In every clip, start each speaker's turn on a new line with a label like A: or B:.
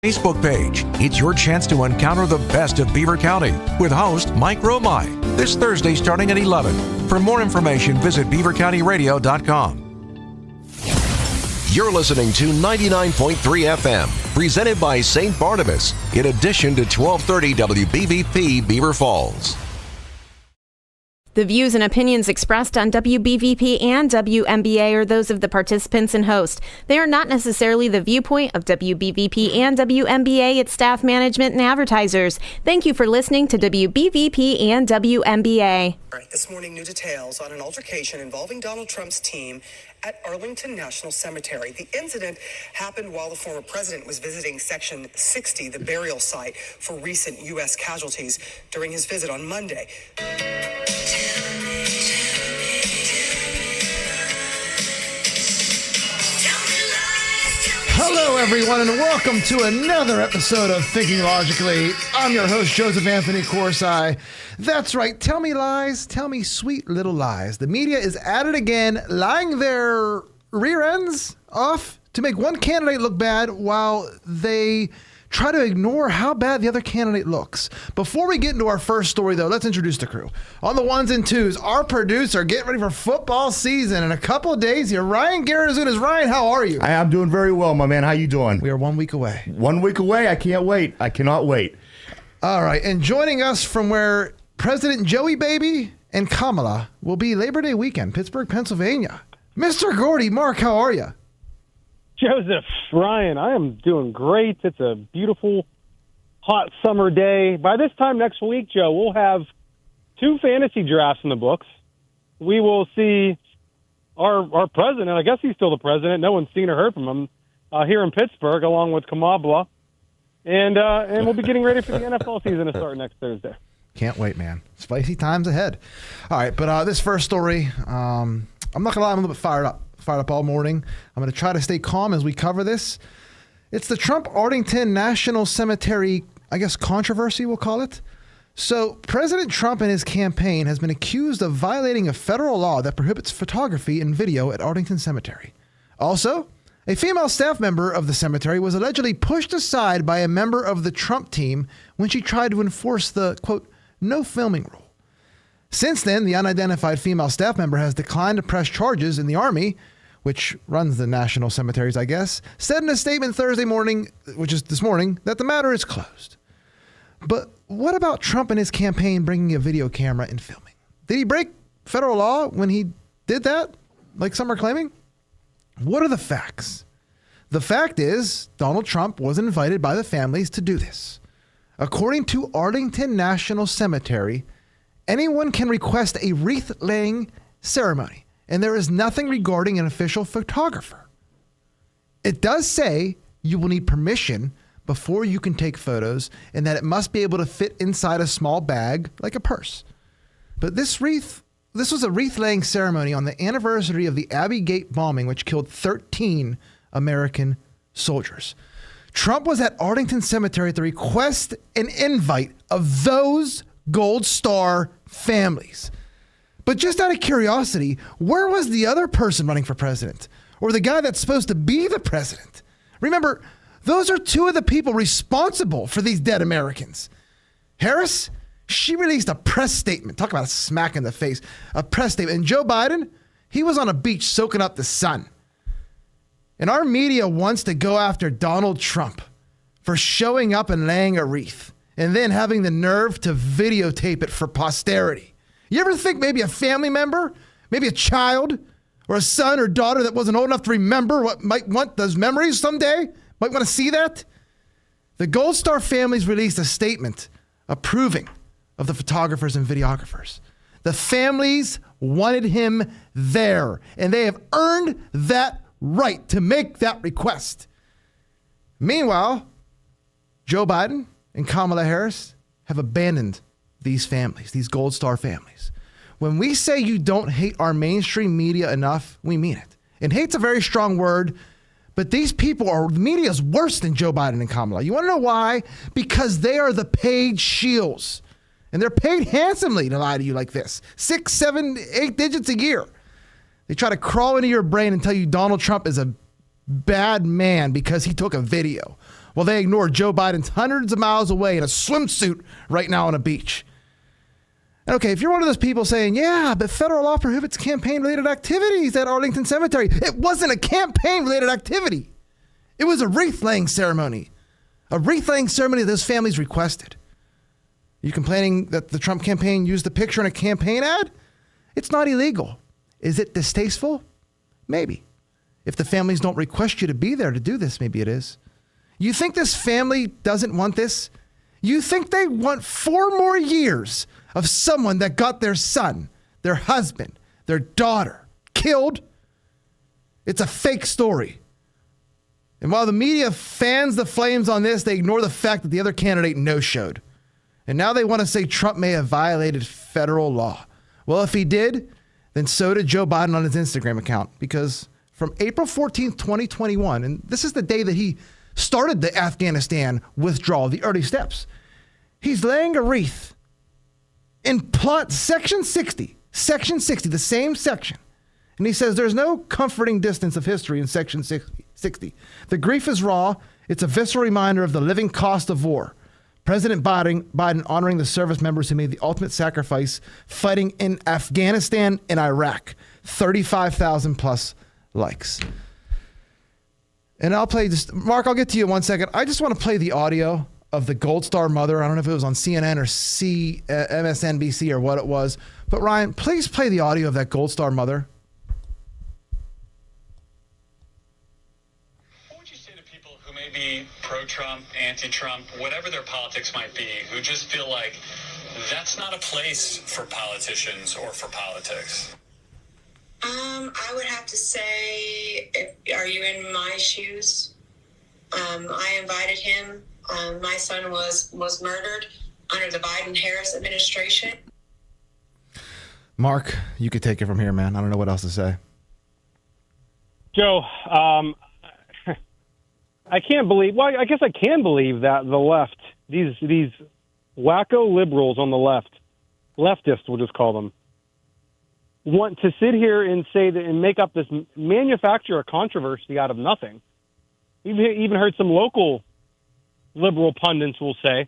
A: Facebook page. It's your chance to encounter the best of Beaver County with host Mike Romai this Thursday starting at 11. For more information, visit beavercountyradio.com. You're listening to 99.3 FM, presented by St. Barnabas, in addition to 1230 WBVP Beaver Falls.
B: The views and opinions expressed on WBVP and WMBA are those of the participants and host. They are not necessarily the viewpoint of WBVP and WMBA, its staff, management, and advertisers. Thank you for listening to WBVP and WMBA.
C: All right, this morning, new details on an altercation involving Donald Trump's team at Arlington National Cemetery. The incident happened while the former president was visiting Section 60, the burial site for recent U.S. casualties, during his visit on Monday.
D: Hello, everyone, and welcome to another episode of Thinking Logically. I'm your host, Joseph Anthony Corsai. That's right. Tell me lies. Tell me sweet little lies. The media is at it again, lying their rear ends off to make one candidate look bad while they try to ignore how bad the other candidate looks. Before we get into our first story, though, let's introduce the crew. On the ones and twos, our producer, getting ready for football season in a couple of days here, Ryan Garazunas. Ryan, how are you?
E: I'm doing very well, my man. How you doing?
D: We are 1 week away.
E: 1 week away. I can't wait. I cannot wait.
D: All right, and joining us from where President Joey Baby and Kamala will be Labor Day weekend, Pittsburgh, Pennsylvania. Mr. Gordy, Mark, how are you?
F: Joseph, Ryan, I am doing great. It's a beautiful, hot summer day. By this time next week, Joe, we'll have 2 fantasy drafts in the books. We will see our president. I guess he's still the president. No one's seen or heard from him here in Pittsburgh, along with Kamala. And we'll be getting ready for the NFL season to start next Thursday.
D: Can't wait, man. Spicy times ahead. All right, but this first story, I'm not going to lie, I'm a little bit fired up all morning. I'm going to try to stay calm as we cover this. It's the Trump Arlington National Cemetery, I guess, controversy, we'll call it. So President Trump and his campaign has been accused of violating a federal law that prohibits photography and video at Arlington Cemetery. Also, a female staff member of the cemetery was allegedly pushed aside by a member of the Trump team when she tried to enforce the, quote, no filming rule. Since then, the unidentified female staff member has declined to press charges, in the Army, which runs the national cemeteries, I guess, said in a statement Thursday morning, which is this morning, that the matter is closed. But what about Trump and his campaign bringing a video camera and filming? Did he break federal law when he did that, like some are claiming? What are the facts? The fact is, Donald Trump was invited by the families to do this. According to Arlington National Cemetery, anyone can request a wreath-laying ceremony, and there is nothing regarding an official photographer. It does say you will need permission before you can take photos, and that it must be able to fit inside a small bag, like a purse. But this was a wreath-laying ceremony on the anniversary of the Abbey Gate bombing, which killed 13 American soldiers. Trump was at Arlington Cemetery at the request and invite of those Gold Star families. But just out of curiosity, where was the other person running for president? Or the guy that's supposed to be the president? Remember, those are 2 of the people responsible for these dead Americans. Harris, she released a press statement. Talk about a smack in the face. A press statement. And Joe Biden, he was on a beach soaking up the sun. And our media wants to go after Donald Trump for showing up and laying a wreath and then having the nerve to videotape it for posterity. You ever think maybe a family member, maybe a child or a son or daughter that wasn't old enough to remember what might want those memories someday, might want to see that? The Gold Star families released a statement approving of the photographers and videographers. The families wanted him there, and they have earned that right to make that request. Meanwhile, Joe Biden and Kamala Harris have abandoned these families, these Gold Star families. When we say you don't hate our mainstream media enough, we mean it. And hate's a very strong word, but these people the media's worse than Joe Biden and Kamala. You want to know why? Because they are the paid shills. And they're paid handsomely to lie to you like this. 6, 7, 8 digits a year. They try to crawl into your brain and tell you Donald Trump is a bad man because he took a video. while they ignore Joe Biden's hundreds of miles away in a swimsuit right now on a beach. And okay, if you're one of those people saying, yeah, but federal law prohibits campaign-related activities at Arlington Cemetery, it wasn't a campaign-related activity. It was a wreath-laying ceremony. A wreath-laying ceremony those families requested. Are you complaining that the Trump campaign used the picture in a campaign ad? It's not illegal. Is it distasteful? Maybe. If the families don't request you to be there to do this, maybe it is. You think this family doesn't want this? You think they want 4 more years of someone that got their son, their husband, their daughter killed? It's a fake story. And while the media fans the flames on this, they ignore the fact that the other candidate no-showed. And now they want to say Trump may have violated federal law. Well, if he did, then so did Joe Biden on his Instagram account. Because from April 14th, 2021, and this is the day that he started the Afghanistan withdrawal, the early steps, he's laying a wreath in plot section 60, the same section. And he says there's no comforting distance of history in section 60. The grief is raw. It's a visceral reminder of the living cost of war. President Biden honoring the service members who made the ultimate sacrifice fighting in Afghanistan and Iraq. 35,000 plus likes. And I'll play just, Mark, I'll get to you in 1 second. I just want to play the audio of the Gold Star mother. I don't know if it was on CNN or MSNBC or what it was. But Ryan, please play the audio of that Gold Star mother.
G: What would you say to people who may be pro-Trump, anti-Trump, whatever their politics might be, who just feel like that's not a place for politicians or for politics?
H: I would have to say, are you in my shoes? I invited him. My son was murdered under the Biden-Harris administration.
D: Mark, you could take it from here, man. I don't know what else to say.
F: Joe, I can't believe, well, I guess I can believe that the left, these wacko liberals on the left, leftists we'll just call them, want to sit here and say that and make up this manufacture a controversy out of nothing. We've even heard some local liberal pundits will say,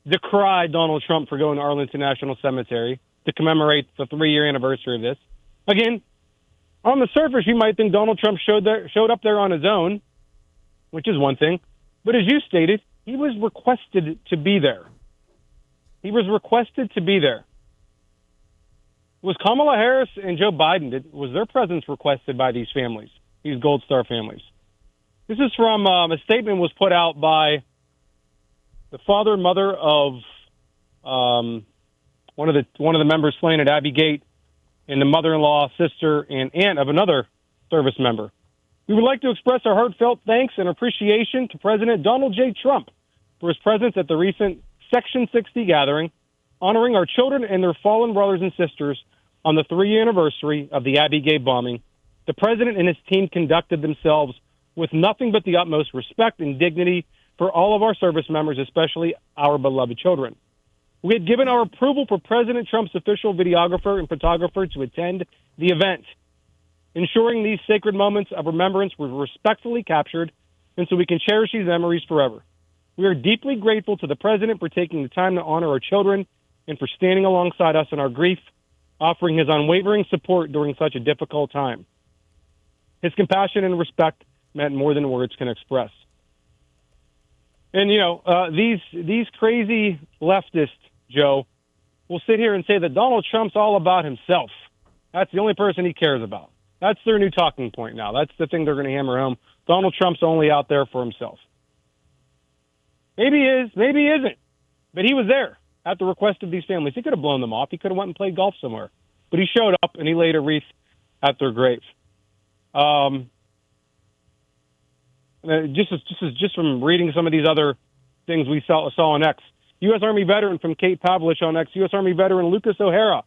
F: decry Donald Trump for going to Arlington National Cemetery to commemorate the 3-year anniversary of this. Again, on the surface, you might think Donald Trump showed up there on his own, which is one thing. But as you stated, he was requested to be there. He was requested to be there. Was Kamala Harris and Joe Biden, was their presence requested by these families, these Gold Star families? This is from a statement was put out by the father and mother of one of the members slain at Abbey Gate, and the mother-in-law, sister, and aunt of another service member. We would like to express our heartfelt thanks and appreciation to President Donald J. Trump for his presence at the recent Section 60 gathering, honoring our children and their fallen brothers and sisters on the 3-year anniversary of the Abbey Gate bombing. The president and his team conducted themselves with nothing but the utmost respect and dignity for all of our service members, especially our beloved children. We had given our approval for President Trump's official videographer and photographer to attend the event, ensuring these sacred moments of remembrance were respectfully captured and so we can cherish these memories forever. We are deeply grateful to the president for taking the time to honor our children and for standing alongside us in our grief, offering his unwavering support during such a difficult time. His compassion and respect meant more than words can express. And, these crazy leftists, Joe, will sit here and say that Donald Trump's all about himself. That's the only person he cares about. That's their new talking point now. That's the thing they're going to hammer home. Donald Trump's only out there for himself. Maybe he is, maybe he isn't. But he was there at the request of these families. He could have blown them off. He could have went and played golf somewhere. But he showed up and he laid a wreath at their grave. Just from reading some of these other things we saw on X. U.S. Army veteran from Kate Pavlich on X, U.S. Army veteran Lucas O'Hara,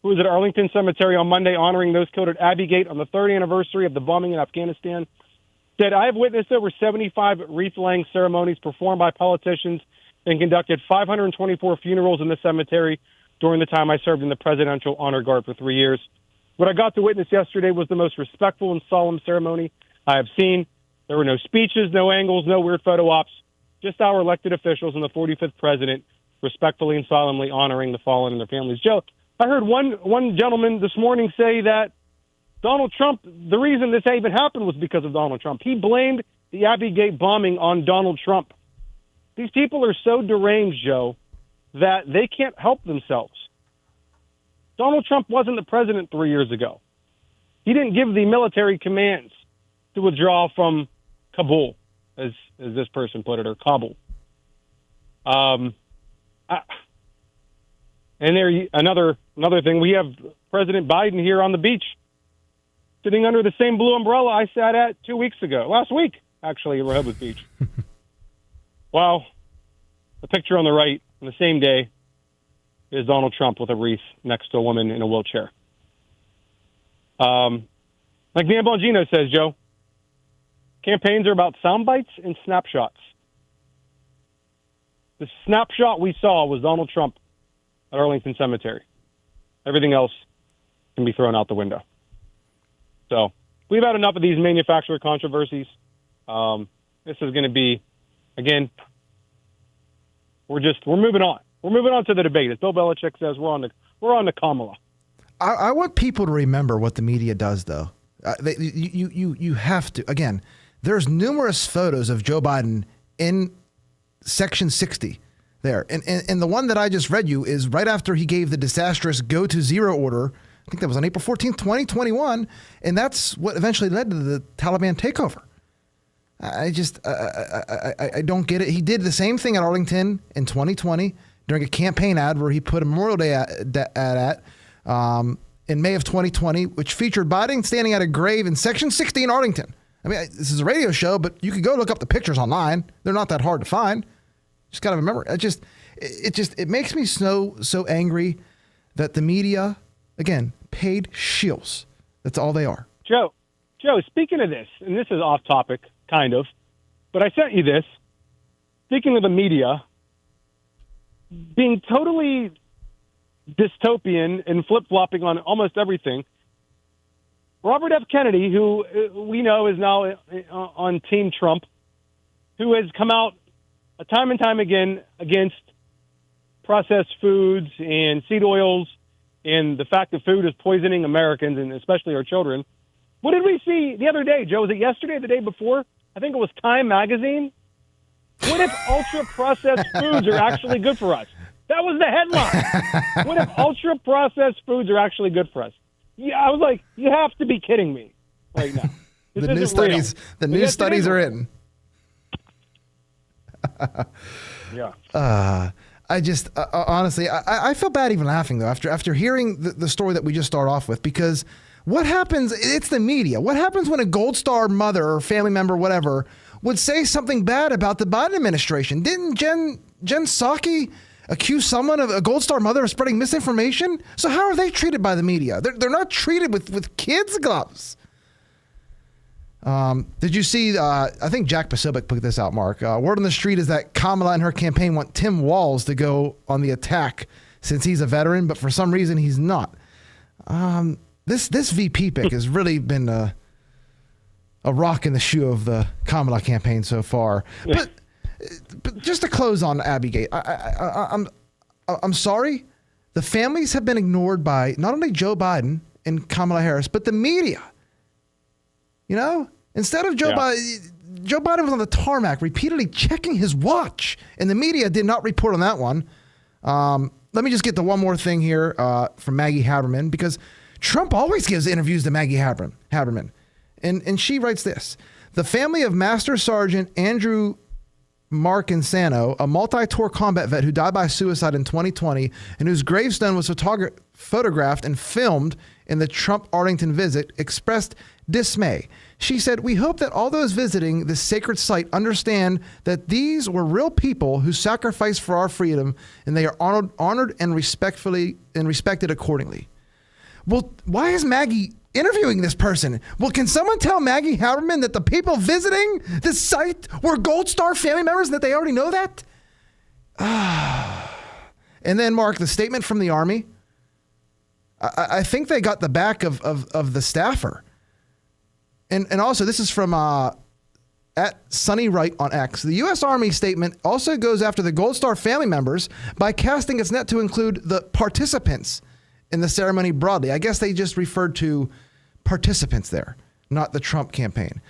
F: who was at Arlington Cemetery on Monday honoring those killed at Abbey Gate on the 3rd anniversary of the bombing in Afghanistan, said, I have witnessed over 75 wreath-laying ceremonies performed by politicians and conducted 524 funerals in the cemetery during the time I served in the Presidential Honor Guard for 3 years. What I got to witness yesterday was the most respectful and solemn ceremony I have seen. There were no speeches, no angles, no weird photo ops, just our elected officials and the 45th president respectfully and solemnly honoring the fallen and their families. Joe, I heard one gentleman this morning say that Donald Trump, the reason this even happened was because of Donald Trump. He blamed the Abbey Gate bombing on Donald Trump. These people are so deranged, Joe, that they can't help themselves. Donald Trump wasn't the president 3 years ago. He didn't give the military commands to withdraw from Kabul, as this person put it, or Kabul. And there, another thing, we have President Biden here on the beach, sitting under the same blue umbrella I sat at last week, actually, in Rehoboth Beach. Wow. The picture on the right, on the same day, is Donald Trump with a wreath next to a woman in a wheelchair. Like Dan Bongino says, Joe, campaigns are about sound bites and snapshots. The snapshot we saw was Donald Trump at Arlington Cemetery. Everything else can be thrown out the window. So we've had enough of these manufacturer controversies. This is going to be, again, we're moving on. We're moving on to the debate. As Bill Belichick says, we're on to Kamala.
D: I want people to remember what the media does, though. You have to. Again, there's numerous photos of Joe Biden in Section 60 there. And the one that I just read you is right after he gave the disastrous go to zero order. I think that was on April 14th, 2021. And that's what eventually led to the Taliban takeover. I don't get it. He did the same thing at Arlington in 2020 during a campaign ad where he put a Memorial Day ad in May of 2020, which featured Biden standing at a grave in Section 60 in Arlington. I mean, this is a radio show, but you could go look up the pictures online. They're not that hard to find. Just got to remember. It makes me so angry that the media, again, paid shills. That's all they are.
F: Joe, speaking of this, and this is off topic, kind of, but I sent you this. Speaking of the media being totally dystopian and flip-flopping on almost everything, Robert F. Kennedy, who we know is now on Team Trump, who has come out time and time again against processed foods and seed oils and the fact that food is poisoning Americans and especially our children. What did we see the other day, Joe? Was it yesterday or the day before? I think it was Time Magazine. What if ultra-processed foods are actually good for us? That was the headline. What if ultra-processed foods are actually good for us? Yeah, I was like, you have to be kidding me right now.
D: The new studies are in.
F: Yeah.
D: I just honestly, I feel bad even laughing though after hearing the story that we just start off with, because what happens? It's the media. What happens when a Gold Star mother or family member, whatever, would say something bad about the Biden administration? Didn't Jen Psaki accuse someone of a Gold Star mother of spreading misinformation? So how are they treated by the media? They're not treated with kids' gloves. Did you see, I think Jack Posobiec put this out, Mark. Word on the street is that Kamala and her campaign want Tim Walz to go on the attack since he's a veteran, but for some reason he's not. This VP pick has really been a rock in the shoe of the Kamala campaign so far. Yeah. But just to close on Abbey Gate, I'm sorry. The families have been ignored by not only Joe Biden and Kamala Harris, but the media. You know, instead of Joe Biden was on the tarmac repeatedly checking his watch, and the media did not report on that one. Let me just get to one more thing here from Maggie Haberman, because Trump always gives interviews to Maggie Haberman. And she writes this: the family of Master Sergeant Andrew Mark Insano, a multi-tour combat vet who died by suicide in 2020 and whose gravestone was photographed and filmed in the Trump Arlington visit, expressed dismay. She said, "We hope that all those visiting this sacred site understand that these were real people who sacrificed for our freedom, and they are honored and respected accordingly." Well, why is Maggie interviewing this person? Well, can someone tell Maggie Haberman that the people visiting this site were Gold Star family members and that they already know that? And then, Mark, the statement from the Army. I think they got the back of the staffer. And also, this is from at Sonny Wright on X, the U.S. Army statement also goes after the Gold Star family members by casting its net to include the participants in the ceremony broadly. I guess they just referred to participants there, not the Trump campaign.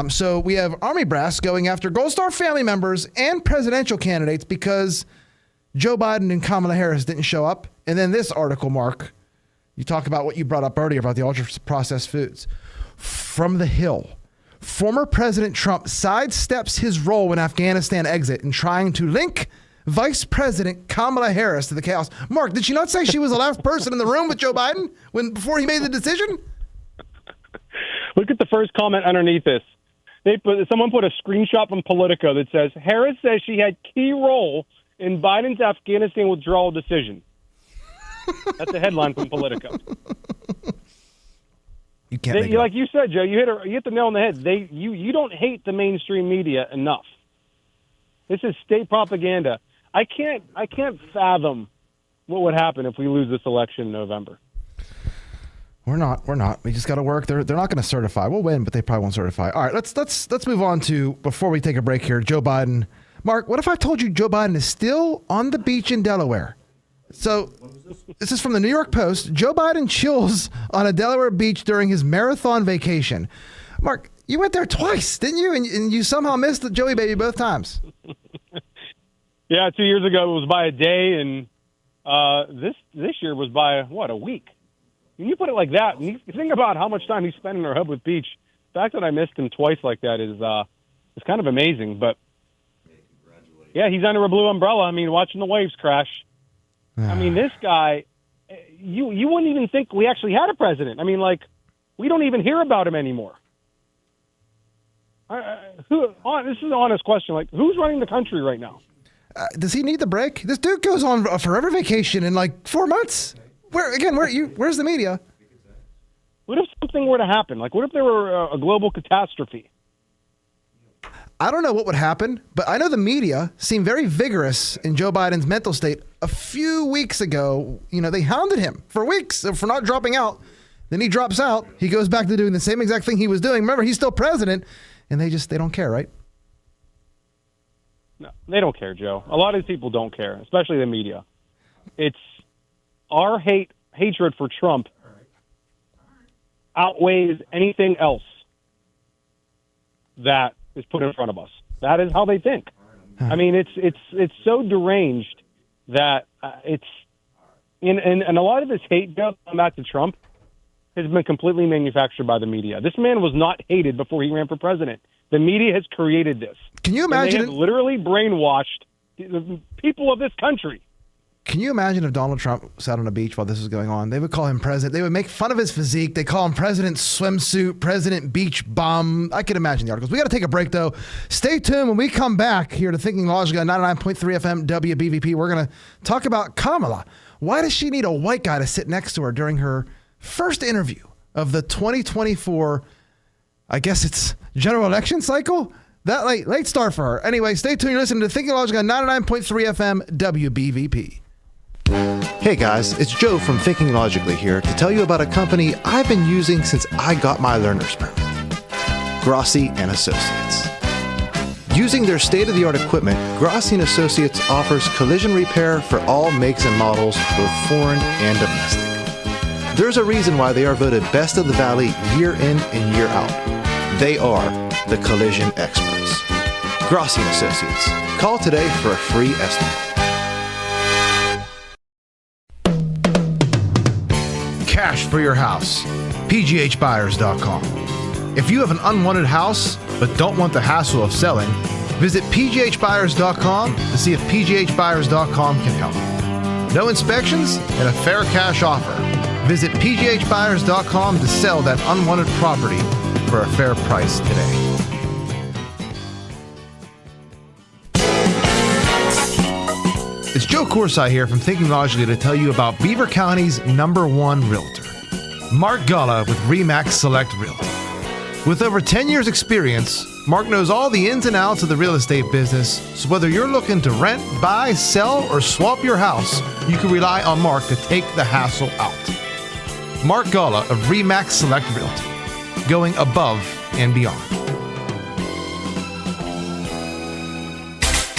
D: So we have Army brass going after Gold Star family members and presidential candidates because Joe Biden and Kamala Harris didn't show up. And then this article, Mark, you talk about what you brought up earlier about the ultra-processed foods. From the Hill, former President Trump sidesteps his role in Afghanistan exit in trying to link Vice President Kamala Harris to the chaos. Mark, did she not say she was the last person in the room with Joe Biden before he made the decision?
F: Look at the first comment underneath this. Someone put a screenshot from Politico that says, Harris says she had key role in Biden's Afghanistan withdrawal decision. That's a headline from Politico.
D: You can't
F: like you said, Joe, you hit the nail on the head. You don't hate the mainstream media enough. This is state propaganda. I can't fathom what would happen if we lose this election in November.
D: We're not. We just got to work. They're not going to certify. We'll win, but they probably won't certify. All right, let's move on to, before we take a break here, Joe Biden. Mark, what if I told you Joe Biden is still on the beach in Delaware? So this is from the New York Post. Joe Biden chills on a Delaware beach during his marathon vacation. Mark, you went there twice, didn't you? And you somehow missed the Joey baby both times.
F: Yeah, 2 years ago it was by a day, and this year was by, a week? When you put it like that, and you think about how much time he spent in Rehoboth Beach, the fact that I missed him twice like that is kind of amazing. But, yeah, he's under a blue umbrella. I mean, watching the waves crash. I mean, this guy, you wouldn't even think we actually had a president. I mean, we don't even hear about him anymore. This is an honest question. Who's running the country right now?
D: Does he need the break? This dude goes on a forever vacation in 4 months. Where's the media?
F: What if something were to happen? What if there were a global catastrophe?
D: I don't know what would happen, but I know the media seemed very vigorous in Joe Biden's mental state. A few weeks ago, they hounded him for weeks for not dropping out. Then he drops out. He goes back to doing the same exact thing he was doing. Remember, he's still president, and they don't care, right?
F: No, they don't care, Joe. A lot of these people don't care, especially the media. It's our hatred for Trump outweighs anything else that is put in front of us. That is how they think. I mean, it's so deranged that it's and a lot of this hate, going back to Trump, has been completely manufactured by the media. This man was not hated before he ran for president. The media has created this.
D: Can you imagine?
F: And they have literally brainwashed the people of this country.
D: Can you imagine if Donald Trump sat on a beach while this was going on? They would call him president. They would make fun of his physique. They call him President Swimsuit, President Beach Bum. I can imagine the articles. We got to take a break, though. Stay tuned. When we come back here to Thinking Logically on 99.3 FM WBVP, we're going to talk about Kamala. Why does she need a white guy to sit next to her during her first interview of the 2024, I guess it's general election cycle? That late start for her. Anyway, stay tuned. You're listening to Thinking Logically on 99.3 FM WBVP.
I: Hey guys, it's Joe from Thinking Logically here to tell you about a company I've been using since I got my learner's permit. Grossi & Associates. Using their state-of-the-art equipment, Grossi & Associates offers collision repair for all makes and models, both foreign and domestic. There's a reason why they are voted Best of the Valley year in and year out. They are the collision experts. Grossi & Associates. Call today for a free estimate.
D: Cash for your house. PGHbuyers.com. If you have an unwanted house but don't want the hassle of selling, visit PGHbuyers.com to see if PGHbuyers.com can help. No inspections and a fair cash offer. Visit PGHbuyers.com to sell that unwanted property for a fair price today. It's Joe Corsi here from Thinking Logically to tell you about Beaver County's #1 realtor, Mark Galla with RE/MAX Select Realty. With over 10 years experience, Mark knows all the ins and outs of the real estate business, so whether you're looking to rent, buy, sell, or swap your house, you can rely on Mark to take the hassle out. Mark Galla of RE/MAX Select Realty, going above and beyond.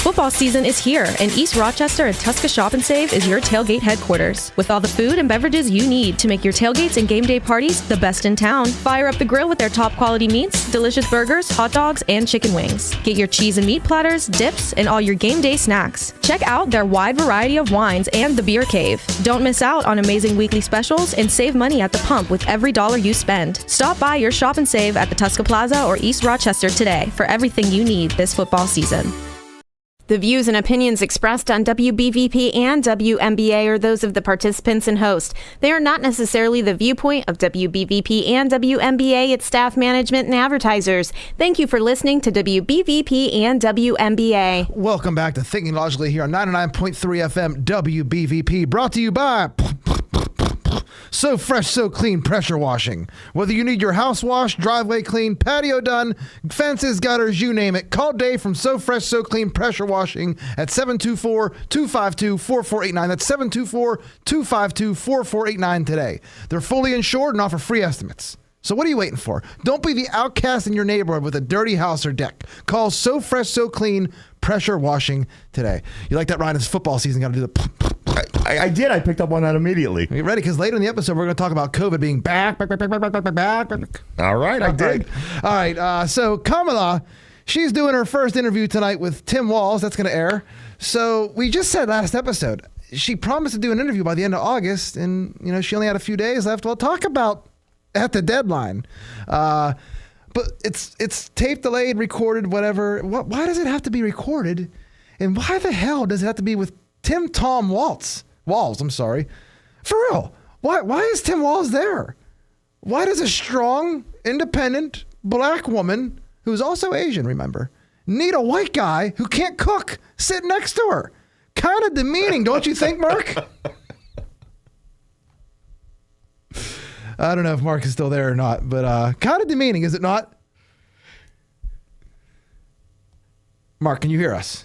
J: Football season is here, and East Rochester and Tuska Shop and Save is your tailgate headquarters. With all the food and beverages you need to make your tailgates and game day parties the best in town. Fire up the grill with their top quality meats, delicious burgers, hot dogs, and chicken wings. Get your cheese and meat platters, dips, and all your game day snacks. Check out their wide variety of wines and the beer cave. Don't miss out on amazing weekly specials and save money at the pump with every dollar you spend. Stop by your Shop and Save at the Tuska Plaza or East Rochester today for everything you need this football season.
B: The views and opinions expressed on WBVP and WMBA are those of the participants and host. They are not necessarily the viewpoint of WBVP and WMBA, its staff, management, and advertisers. Thank you for listening to WBVP and WMBA.
D: Welcome back to Thinking Logically here on 99.3 FM WBVP, brought to you by So Fresh, So Clean Pressure Washing. Whether you need your house washed, driveway clean, patio done, fences, gutters, you name it, call Dave from So Fresh, So Clean Pressure Washing at 724-252-4489. That's 724-252-4489 today. They're fully insured and offer free estimates. So what are you waiting for? Don't be the outcast in your neighborhood with a dirty house or deck. Call So Fresh, So Clean Pressure Washing today. You like that, Ryan? It's football season. Got to do the...
E: I did. I picked up on that immediately.
D: Are you ready? Because later in the episode, we're going to talk about COVID being back.
E: All right, I did.
D: All right. So Kamala, she's doing her first interview tonight with Tim Walz. That's going to air. So we just said last episode, she promised to do an interview by the end of August, and she only had a few days left. We'll talk about at the deadline. But it's tape delayed, recorded, whatever. Why does it have to be recorded? And why the hell does it have to be with Tom Walz? I'm sorry. For real. Why is Tim Walz there? Why does a strong, independent, black woman, who's also Asian, remember, need a white guy who can't cook sit next to her? Kind of demeaning, don't you think, Mark? I don't know if Mark is still there or not, but kind of demeaning, is it not? Mark, can you hear us?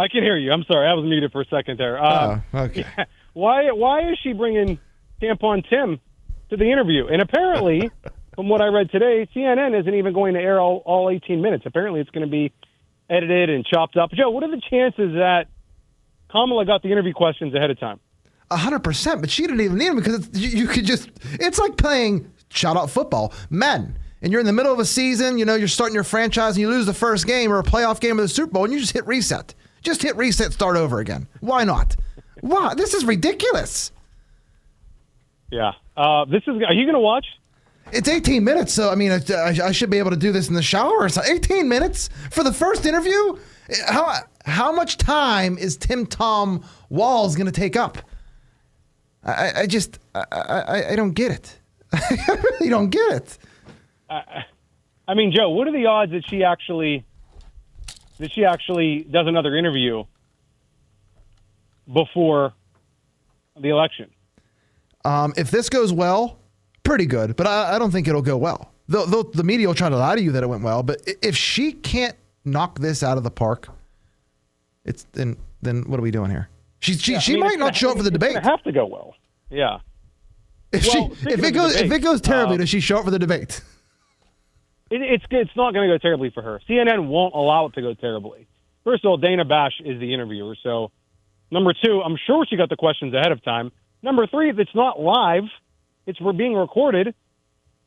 F: I can hear you. I'm sorry. I was muted for a second there.
D: Okay.
F: Yeah. Why is she bringing Tampon Tim to the interview? And apparently, from what I read today, CNN isn't even going to air all 18 minutes. Apparently, it's going to be edited and chopped up. Joe, what are the chances that Kamala got the interview questions ahead of time?
D: 100%, but she didn't even need them because you could just, it's like playing shout out football, men. And you're in the middle of a season, you're starting your franchise and you lose the first game or a playoff game of the Super Bowl and you just hit reset. Just hit reset, start over again. Why not? Wow, this is ridiculous.
F: Yeah. Are you going to watch?
D: It's 18 minutes, so I should be able to do this in the shower or something. 18 minutes for the first interview? How much time is Tom Walz going to take up? I don't get it. I really don't get it.
F: Joe, what are the odds that she actually does another interview before the election?
D: If this goes well, pretty good, but I don't think it'll go well. The media will try to lie to you that it went well, but if she can't knock this out of the park, then what are we doing here? She might not show up for the debate.
F: It's gonna have to go well. Yeah.
D: If it goes terribly, does she show up for the debate?
F: It's not going to go terribly for her. CNN won't allow it to go terribly. First of all, Dana Bash is the interviewer. So, number two, I'm sure she got the questions ahead of time. Number three, if it's not live, it's being recorded.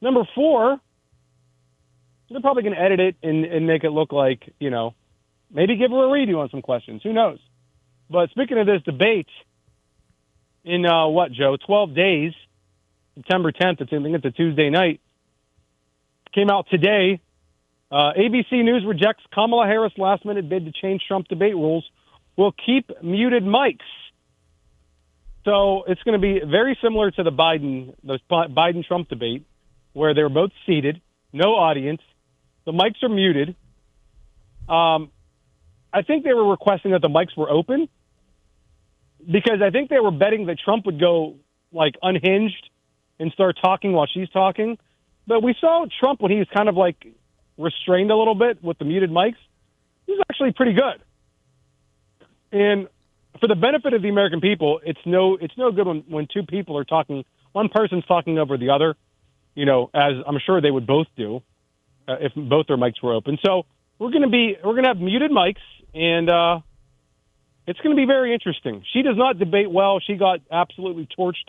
F: Number four, they're probably going to edit it and make it look like, maybe give her a redo on some questions. Who knows? But speaking of this debate, in 12 days, September 10th, I think it's a Tuesday night, came out today. ABC News rejects Kamala Harris' last-minute bid to change Trump debate rules. Will keep muted mics. So it's going to be very similar to the Biden-Trump debate, where they were both seated, no audience. The mics are muted. I think they were requesting that the mics were open because I think they were betting that Trump would go unhinged and start talking while she's talking. But we saw Trump when he was kind of restrained a little bit with the muted mics. He's actually pretty good. And for the benefit of the American people, it's no good when two people are talking. One person's talking over the other, as I'm sure they would both do if both their mics were open. So we're going to have muted mics, and it's going to be very interesting. She does not debate well. She got absolutely torched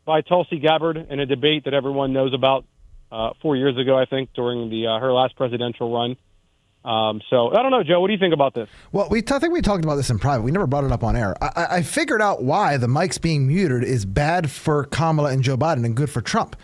F: by Tulsi Gabbard in a debate that everyone knows about 4 years ago, I think, during her last presidential run. So I don't know, Joe. What do you think about this?
D: Well, I think we talked about this in private. We never brought it up on air. I figured out why the mics being muted is bad for Kamala and Joe Biden and good for Trump,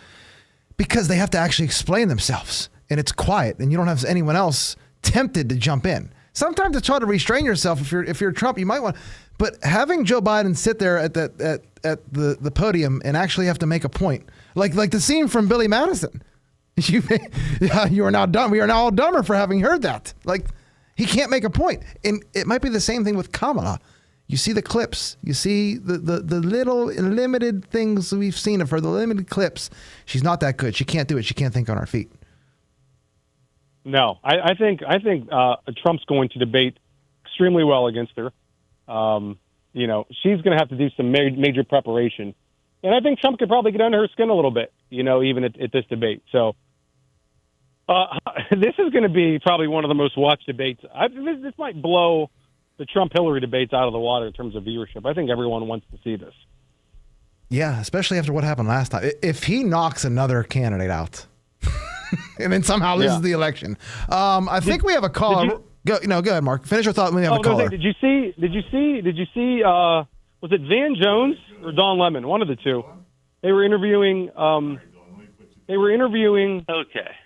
D: because they have to actually explain themselves, and it's quiet, and you don't have anyone else tempted to jump in. Sometimes it's hard to restrain yourself. If you're Trump, you might want, but having Joe Biden sit there at the podium and actually have to make a point, like the scene from Billy Madison. You are now dumb. We are now all dumber for having heard that. Like, he can't make a point. And it might be the same thing with Kamala. You see the clips. You see the little limited things we've seen of her, the limited clips. She's not that good. She can't do it. She can't think on her feet.
F: No, I think Trump's going to debate extremely well against her. She's going to have to do some major preparation. And I think Trump could probably get under her skin a little bit, even at this debate. So this is going to be probably one of the most watched debates. This might blow the Trump-Hillary debates out of the water in terms of viewership. I think everyone wants to see this.
D: Yeah, especially after what happened last time. If he knocks another candidate out and then somehow loses the election. I think we have a caller. Go ahead, Mark. Finish your thought. We have a caller.
F: Did you see, was it Van Jones or Don Lemon? One of the two. They were interviewing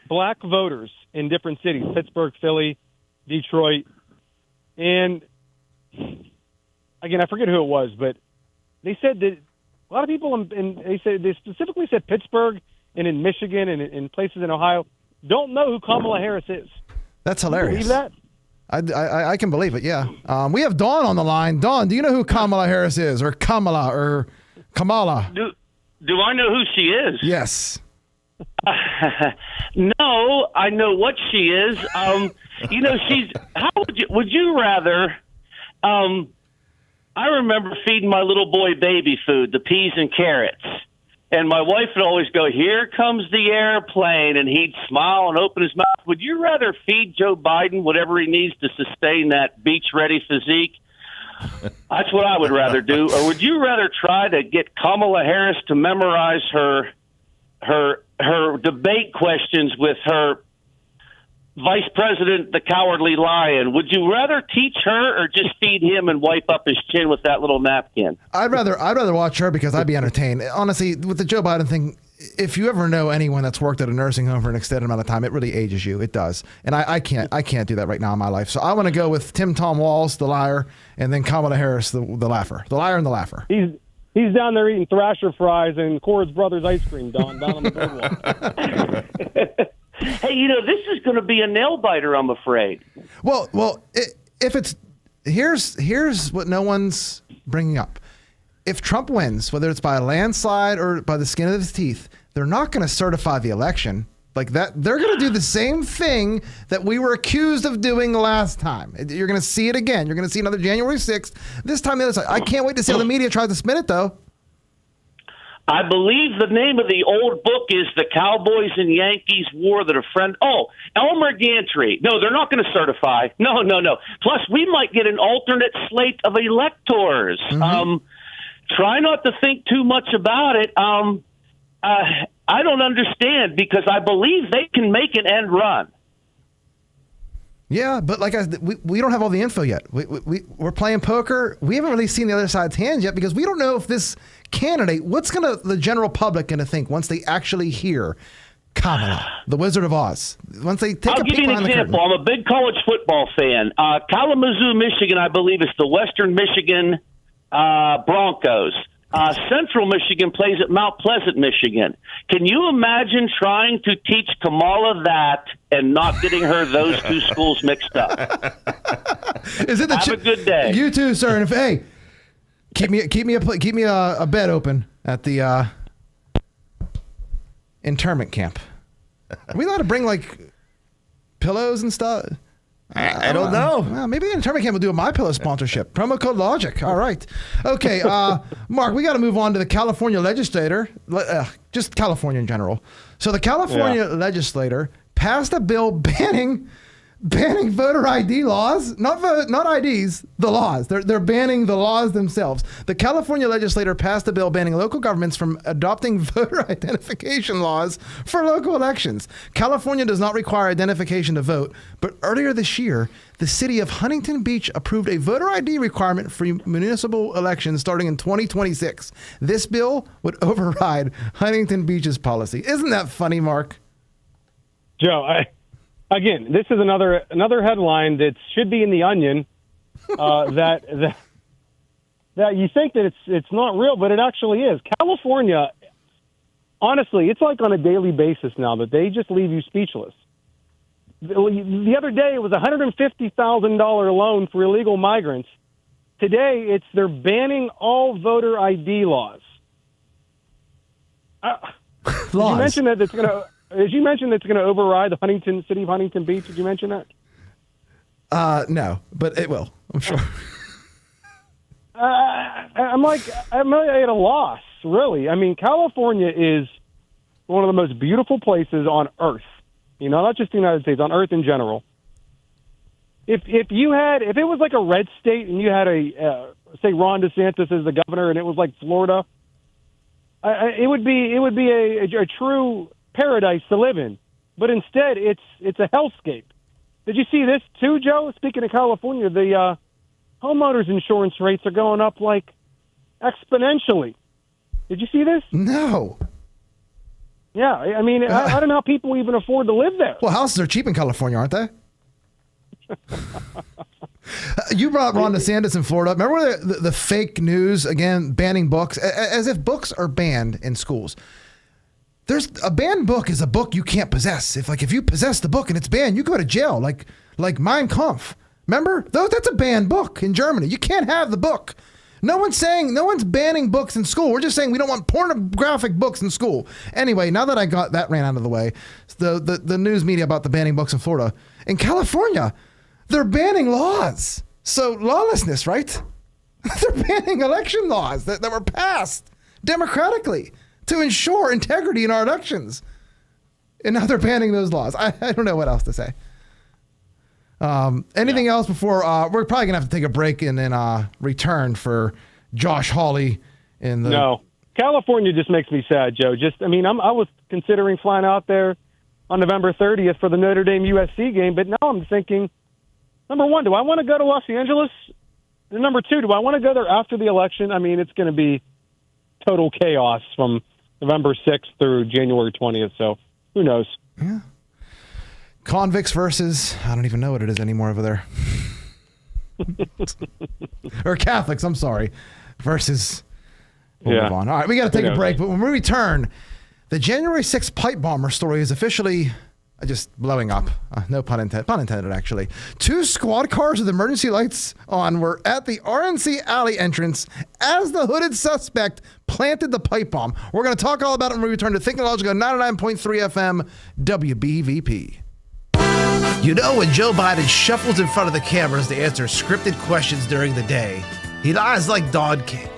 F: black voters in different cities, Pittsburgh, Philly, Detroit. And again, I forget who it was, but they said that a lot of people they specifically said Pittsburgh and in Michigan and in places in Ohio don't know who Kamala Harris is.
D: That's hilarious.
F: Can you believe
D: that? I can believe it, yeah. We have Dawn on the line. Dawn, do you know who Kamala Harris is, or Kamala, or Kamala?
K: Do I know who she is?
D: Yes.
K: No, I know what she is. She's. How would you rather? I remember feeding my little boy baby food, the peas and carrots. And my wife would always go, "Here comes the airplane," and he'd smile and open his mouth. Would you rather feed Joe Biden whatever he needs to sustain that beach-ready physique? That's what I would rather do. Or would you rather try to get Kamala Harris to memorize her debate questions with her Vice President, the Cowardly Lion? Would you rather teach her or just feed him and wipe up his chin with that little napkin?
D: I'd rather watch her because I'd be entertained. Honestly, with the Joe Biden thing, if you ever know anyone that's worked at a nursing home for an extended amount of time, it really ages you. It does. And I can't do that right now in my life. So I want to go with Tim Tom Walz, the liar, and then Kamala Harris, the laugher. The liar and the laugher.
F: He's down there eating Thrasher fries and Coors Brothers ice cream, down on the boardwalk.
K: Hey, this is going to be a nail biter, I'm afraid.
D: Well, if it's here's what no one's bringing up. If Trump wins, whether it's by a landslide or by the skin of his teeth, they're not going to certify the election like that. They're going to do the same thing that we were accused of doing last time. You're going to see it again. You're going to see another January 6th. This time the other side. I can't wait to see how the media tries to spin it, though.
K: I believe the name of the old book is The Cowboys and Yankees War That a Friend... Oh, Elmer Gantry. No, they're not going to certify. No. Plus, we might get an alternate slate of electors.
D: Mm-hmm.
K: Try not to think too much about it. I don't understand because I believe they can make an end run.
D: Yeah, but like we don't have all the info yet. We're playing poker. We haven't really seen the other side's hands yet because we don't know if this candidate, what's the general public going to think once they actually hear Kamala, the Wizard of Oz? Once they take
K: I'll give you an example. I'm a big college football fan. Kalamazoo, Michigan, I believe is the Western Michigan Broncos. Central Michigan plays at Mount Pleasant, Michigan. Can you imagine trying to teach Kamala that and not getting her those two schools mixed up?
D: Is it
K: Have a good day.
D: You too, sir. And hey, keep me a bed open at the internment camp. Are we allowed to bring like pillows and stuff?
E: I don't know.
D: Well, maybe the internment camp will do a MyPillow sponsorship. Promo code Logic. All right. Okay, Mark, we got to move on to the California legislator, just California in general. So the California legislator passed a bill banning banning voter ID laws, not IDs, the laws. They're banning the laws themselves. The California legislature passed a bill banning local governments from adopting voter identification laws for local elections. California does not require identification to vote, but earlier this year, the city of Huntington Beach approved a voter ID requirement for municipal elections starting in 2026. This bill would override Huntington Beach's policy. Isn't that funny, Mark?
F: Joe, again, this is another headline that should be in the Onion. That you think that it's not real, but it actually is. California, honestly, it's like on a daily basis now that they just leave you speechless. The other day it was a $150,000 loan for illegal migrants. Today they're banning all voter ID laws. Did you mention that it's going to? As you mentioned, it's going to override the city of Huntington Beach. Did you mention that?
D: No, but it will. I'm sure.
F: I'm at a loss, really. I mean, California is one of the most beautiful places on Earth. You know, not just the United States, on Earth in general. If it was like a red state and you had say Ron DeSantis as the governor and it was like Florida, it would be a true paradise to live in, but instead it's a hellscape. Did you see this too, Joe? Speaking of California, the homeowners insurance rates are going up like exponentially. Did you see this?
D: No.
F: Yeah, I mean, I don't know how people even afford to live there.
D: Well, houses are cheap in California, aren't they? You brought Ron DeSantis in Florida. Remember the fake news, again, banning books, as if books are banned in schools. There's a banned book is a book you can't possess. If you possess the book and it's banned, you go to jail, like Mein Kampf. Remember? That's a banned book in Germany. You can't have the book. No one's banning books in school. We're just saying we don't want pornographic books in school. Anyway, now that I got that ran out of the way, the news media about the banning books in Florida. In California, they're banning laws. So lawlessness, right? They're banning election laws that were passed democratically to ensure integrity in our elections. And now they're banning those laws. I don't know what else to say. Anything else before we're probably gonna have to take a break and then return for Josh Hawley in the.
F: No, California just makes me sad, Joe. I was considering flying out there on November 30th for the Notre Dame USC game, but now I'm thinking, number one, do I want to go to Los Angeles? And number two, do I want to go there after the election? I mean, it's going to be total chaos from November 6th through January 20th. So who knows?
D: Yeah. Convicts versus, I don't even know what it is anymore over there. Or Catholics, I'm sorry, versus, we'll move on. All right, we got to take a break, but when we return, the January 6th pipe bomber story is officially just blowing up. No pun intended, actually. 2 squad cars with emergency lights on were at the RNC Alley entrance as the hooded suspect planted the pipe bomb. We're going to talk all about it when we return to Thinking Logical 99.3 FM WBVP.
E: You know, when Joe Biden shuffles in front of the cameras to answer scripted questions during the day, he lies like Don King.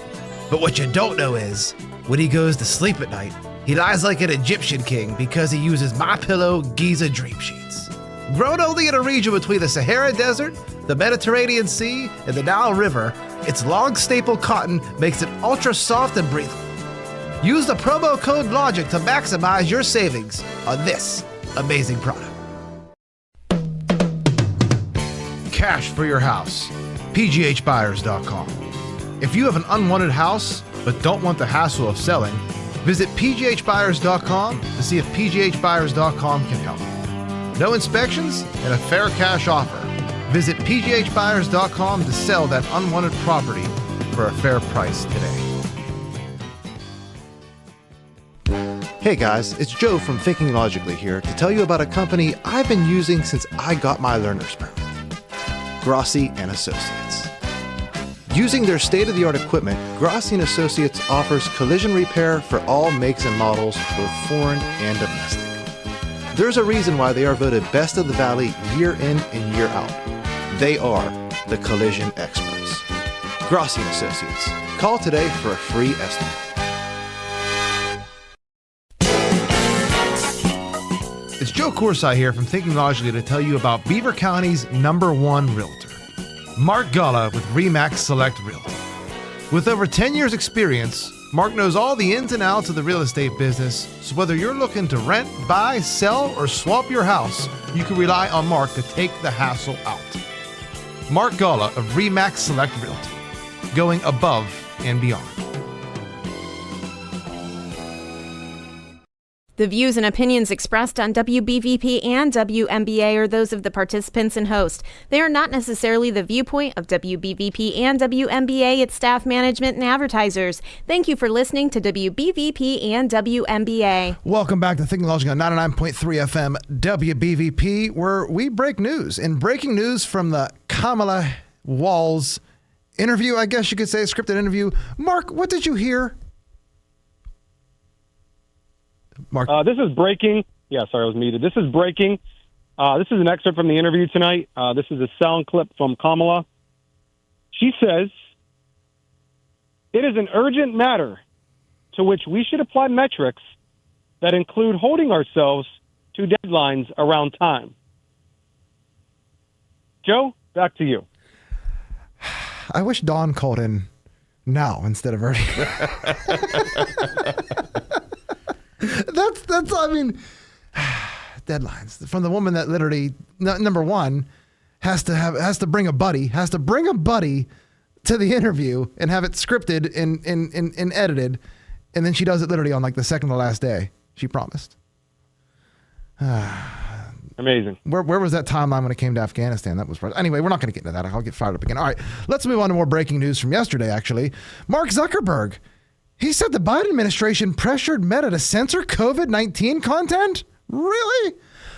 E: But what you don't know is, when he goes to sleep at night, he lies like an Egyptian king because he uses MyPillow Giza Dream Sheets. Grown only in a region between the Sahara Desert, the Mediterranean Sea, and the Nile River, its long staple cotton makes it ultra soft and breathable. Use the promo code LOGIC to maximize your savings on this amazing product. Cash for your house. PGHbuyers.com. If you have an unwanted house but don't want the hassle of selling, visit PGHbuyers.com to see if PGHbuyers.com can help. No inspections and a fair cash offer. Visit PGHbuyers.com to sell that unwanted property for a fair price today.
I: Hey guys, it's Joe from Thinking Logically here to tell you about a company I've been using since I got my learner's permit. Grossi & Associates. Using their state-of-the-art equipment, Grossi & Associates offers collision repair for all makes and models, both foreign and domestic. There's a reason why they are voted Best of the Valley year in and year out. They are the collision experts. Grossi & Associates. Call today for a free estimate.
D: It's Joe
E: Corsi here from Thinking Logically to tell you about Beaver County's #1 realtor, Mark Gullah with RE/MAX Select Realty. With over 10 years experience, Mark knows all the ins and outs of the real estate business, so whether you're looking to rent, buy, sell, or swap your house, you can rely on Mark to take the hassle out. Mark Gullah of RE/MAX Select Realty, going above and beyond.
B: The views and opinions expressed on WBVP and WMBA are those of the participants and host. They are not necessarily the viewpoint of WBVP and WMBA, its staff, management, and advertisers. Thank you for listening to WBVP and WMBA.
D: Welcome back to Thinking Logic on 99.3 FM WBVP, where we break news. In breaking news from the Kamala Walls interview, I guess you could say, scripted interview. Mark, what did you hear? Mark.
F: This is breaking. Yeah, sorry, I was muted. This is breaking. This is an excerpt from the interview tonight. This is a sound clip from Kamala. She says, "It is an urgent matter to which we should apply metrics that include holding ourselves to deadlines around time." Joe, back to you.
D: I wish Dawn called in now instead of early. That's I mean, deadlines from the woman that literally number one has to bring a buddy to the interview and have it scripted and edited, and then she does it literally on like the second to last day she promised.
F: Amazing.
D: Where was that timeline when it came to Afghanistan? That was anyway. We're not going to get into that. I'll get fired up again. All right, let's move on to more breaking news from yesterday. Actually, Mark Zuckerberg. He said the Biden administration pressured Meta to censor COVID-19 content? Really?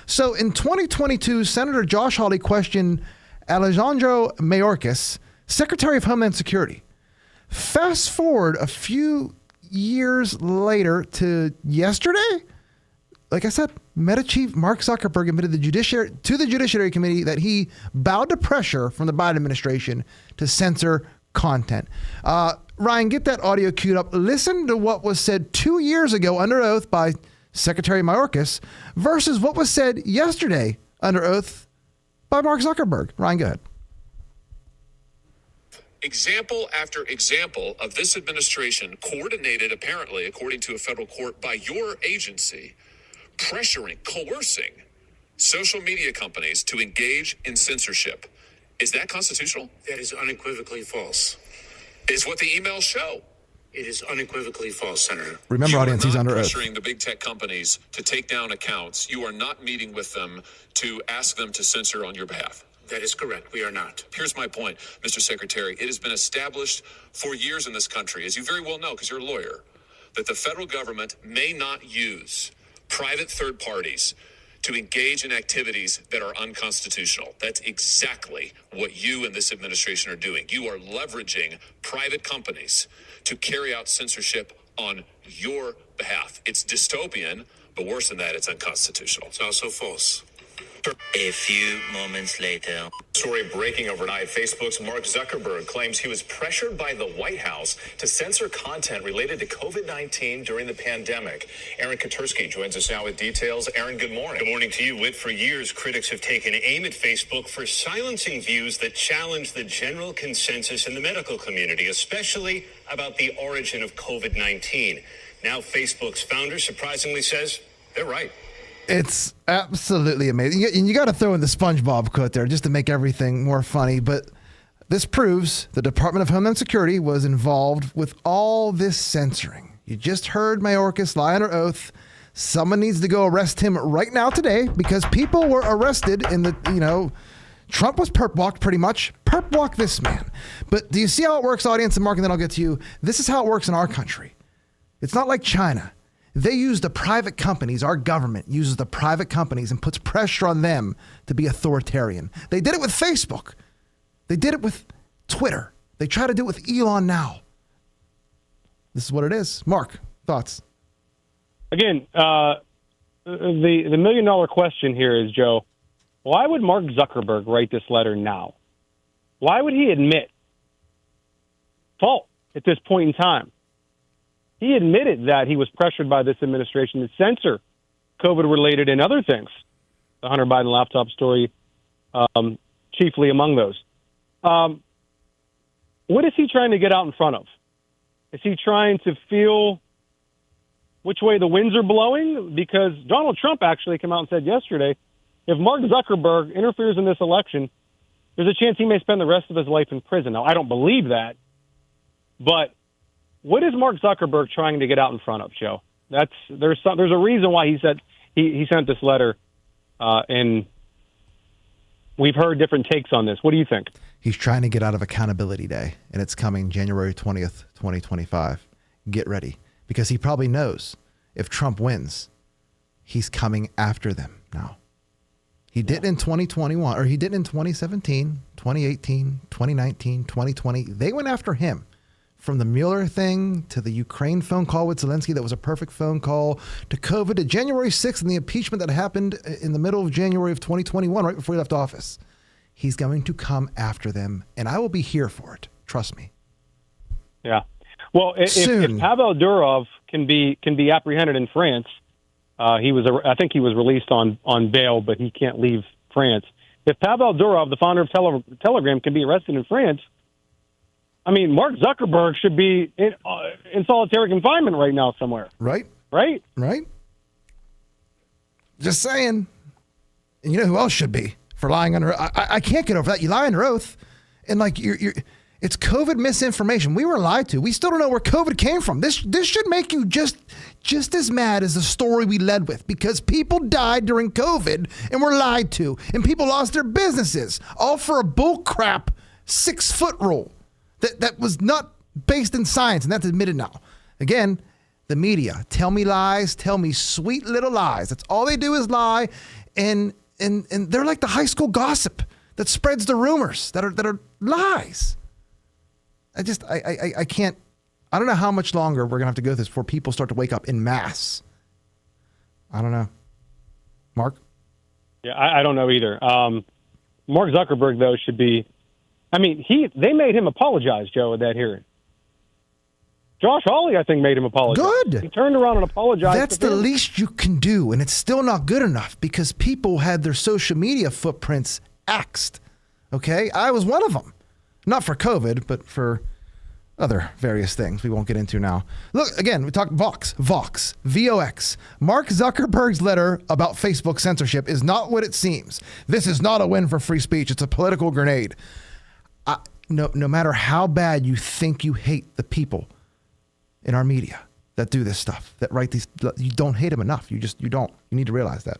D: So in 2022, Senator Josh Hawley questioned Alejandro Mayorkas, Secretary of Homeland Security. Fast forward a few years later to yesterday, like I said, Meta chief Mark Zuckerberg admitted to the Judiciary Committee that he bowed to pressure from the Biden administration to censor content. Ryan, get that audio queued up. Listen to what was said 2 years ago under oath by Secretary Mayorkas versus what was said yesterday under oath by Mark Zuckerberg. Ryan, go ahead.
L: Example after example of this administration coordinated, apparently, according to a federal court, by your agency, pressuring, coercing social media companies to engage in censorship. Is that constitutional?
M: That is unequivocally false.
L: Is what the emails show.
M: It is unequivocally false, Senator.
D: Remember, audience, he's under oath.
L: You are not pressuring the big tech companies to take down accounts. You are not meeting with them to ask them to censor on your behalf.
M: That is correct. We are not.
L: Here's my point, Mr. Secretary. It has been established for years in this country, as you very well know because you're a lawyer, that the federal government may not use private third parties to engage in activities that are unconstitutional. That's exactly what you and this administration are doing. You are leveraging private companies to carry out censorship on your behalf. It's dystopian, but worse than that, it's unconstitutional.
M: It's also false.
N: A few moments later.
L: Story breaking overnight. Facebook's Mark Zuckerberg claims he was pressured by the White House to censor content related to COVID-19 during the pandemic. Aaron Katursky joins us now with details. Aaron, good morning.
O: Good morning to you. Whit, for years, critics have taken aim at Facebook for silencing views that challenge the general consensus in the medical community, especially about the origin of COVID-19. Now, Facebook's founder surprisingly says they're right.
D: It's absolutely amazing. And you got to throw in the SpongeBob quote there just to make everything more funny. But this proves the Department of Homeland Security was involved with all this censoring. You just heard Mayorkas lie under oath. Someone needs to go arrest him right now today because people were arrested in the, Trump was perp walked pretty much. Perp walk this man. But do you see how it works, audience? And Mark, and then I'll get to you. This is how it works in our country. It's not like China. They use the private companies. Our government uses the private companies and puts pressure on them to be authoritarian. They did it with Facebook. They did it with Twitter. They try to do it with Elon now. This is what it is. Mark, thoughts?
F: Again, the million-dollar question here is, Joe, why would Mark Zuckerberg write this letter now? Why would he admit fault at this point in time? He admitted that he was pressured by this administration to censor COVID-related and other things. the Hunter Biden laptop story, chiefly among those. What is he trying to get out in front of? Is he trying to feel which way the winds are blowing? Because Donald Trump actually came out and said yesterday, if Mark Zuckerberg interferes in this election, there's a chance he may spend the rest of his life in prison. Now, I don't believe that, but what is Mark Zuckerberg trying to get out in front of, Joe? There's a reason why he said he sent this letter, and we've heard different takes on this. What do you think?
D: He's trying to get out of Accountability Day, and it's coming January 20th, 2025. Get ready, because he probably knows if Trump wins, he's coming after them now. He did in 2021, or he did in 2017, 2018, 2019, 2020. They went after him. From the Mueller thing to the Ukraine phone call with Zelensky that was a perfect phone call, to COVID, to January 6th and the impeachment that happened in the middle of January of 2021, right before he left office. He's going to come after them, and I will be here for it. Trust me.
F: Yeah. Well, if Pavel Durov can be apprehended in France, I think he was released on bail, but he can't leave France. If Pavel Durov, the founder of Telegram, can be arrested in France, I mean, Mark Zuckerberg should be in solitary confinement right now somewhere.
D: Right.
F: Right?
D: Right. Just saying. And you know who else should be for lying under oath? I can't get over that. You lie under oath, and like it's COVID misinformation. We were lied to. We still don't know where COVID came from. This should make you just as mad as the story we led with, because people died during COVID and were lied to, and people lost their businesses, all for a bullcrap 6-foot rule. That was not based in science, and that's admitted now. Again, the media, tell me lies, tell me sweet little lies. That's all they do is lie, and they're like the high school gossip that spreads the rumors that are lies. I can't. I don't know how much longer we're gonna have to go through this before people start to wake up in mass. I don't know, Mark.
F: Yeah, I don't know either. Mark Zuckerberg though should be. I mean, they made him apologize, Joe, at that hearing. Josh Hawley, I think, made him apologize.
D: Good.
F: He turned around and apologized.
D: That's the least you can do, and it's still not good enough because people had their social media footprints axed. Okay? I was one of them. Not for COVID, but for other various things we won't get into now. Look, again, we talked Vox, VOX. Mark Zuckerberg's letter about Facebook censorship is not what it seems. This is not a win for free speech. It's a political grenade. No matter how bad you think you hate the people in our media that do this stuff, that write these, you don't hate them enough. You don't. You need to realize that.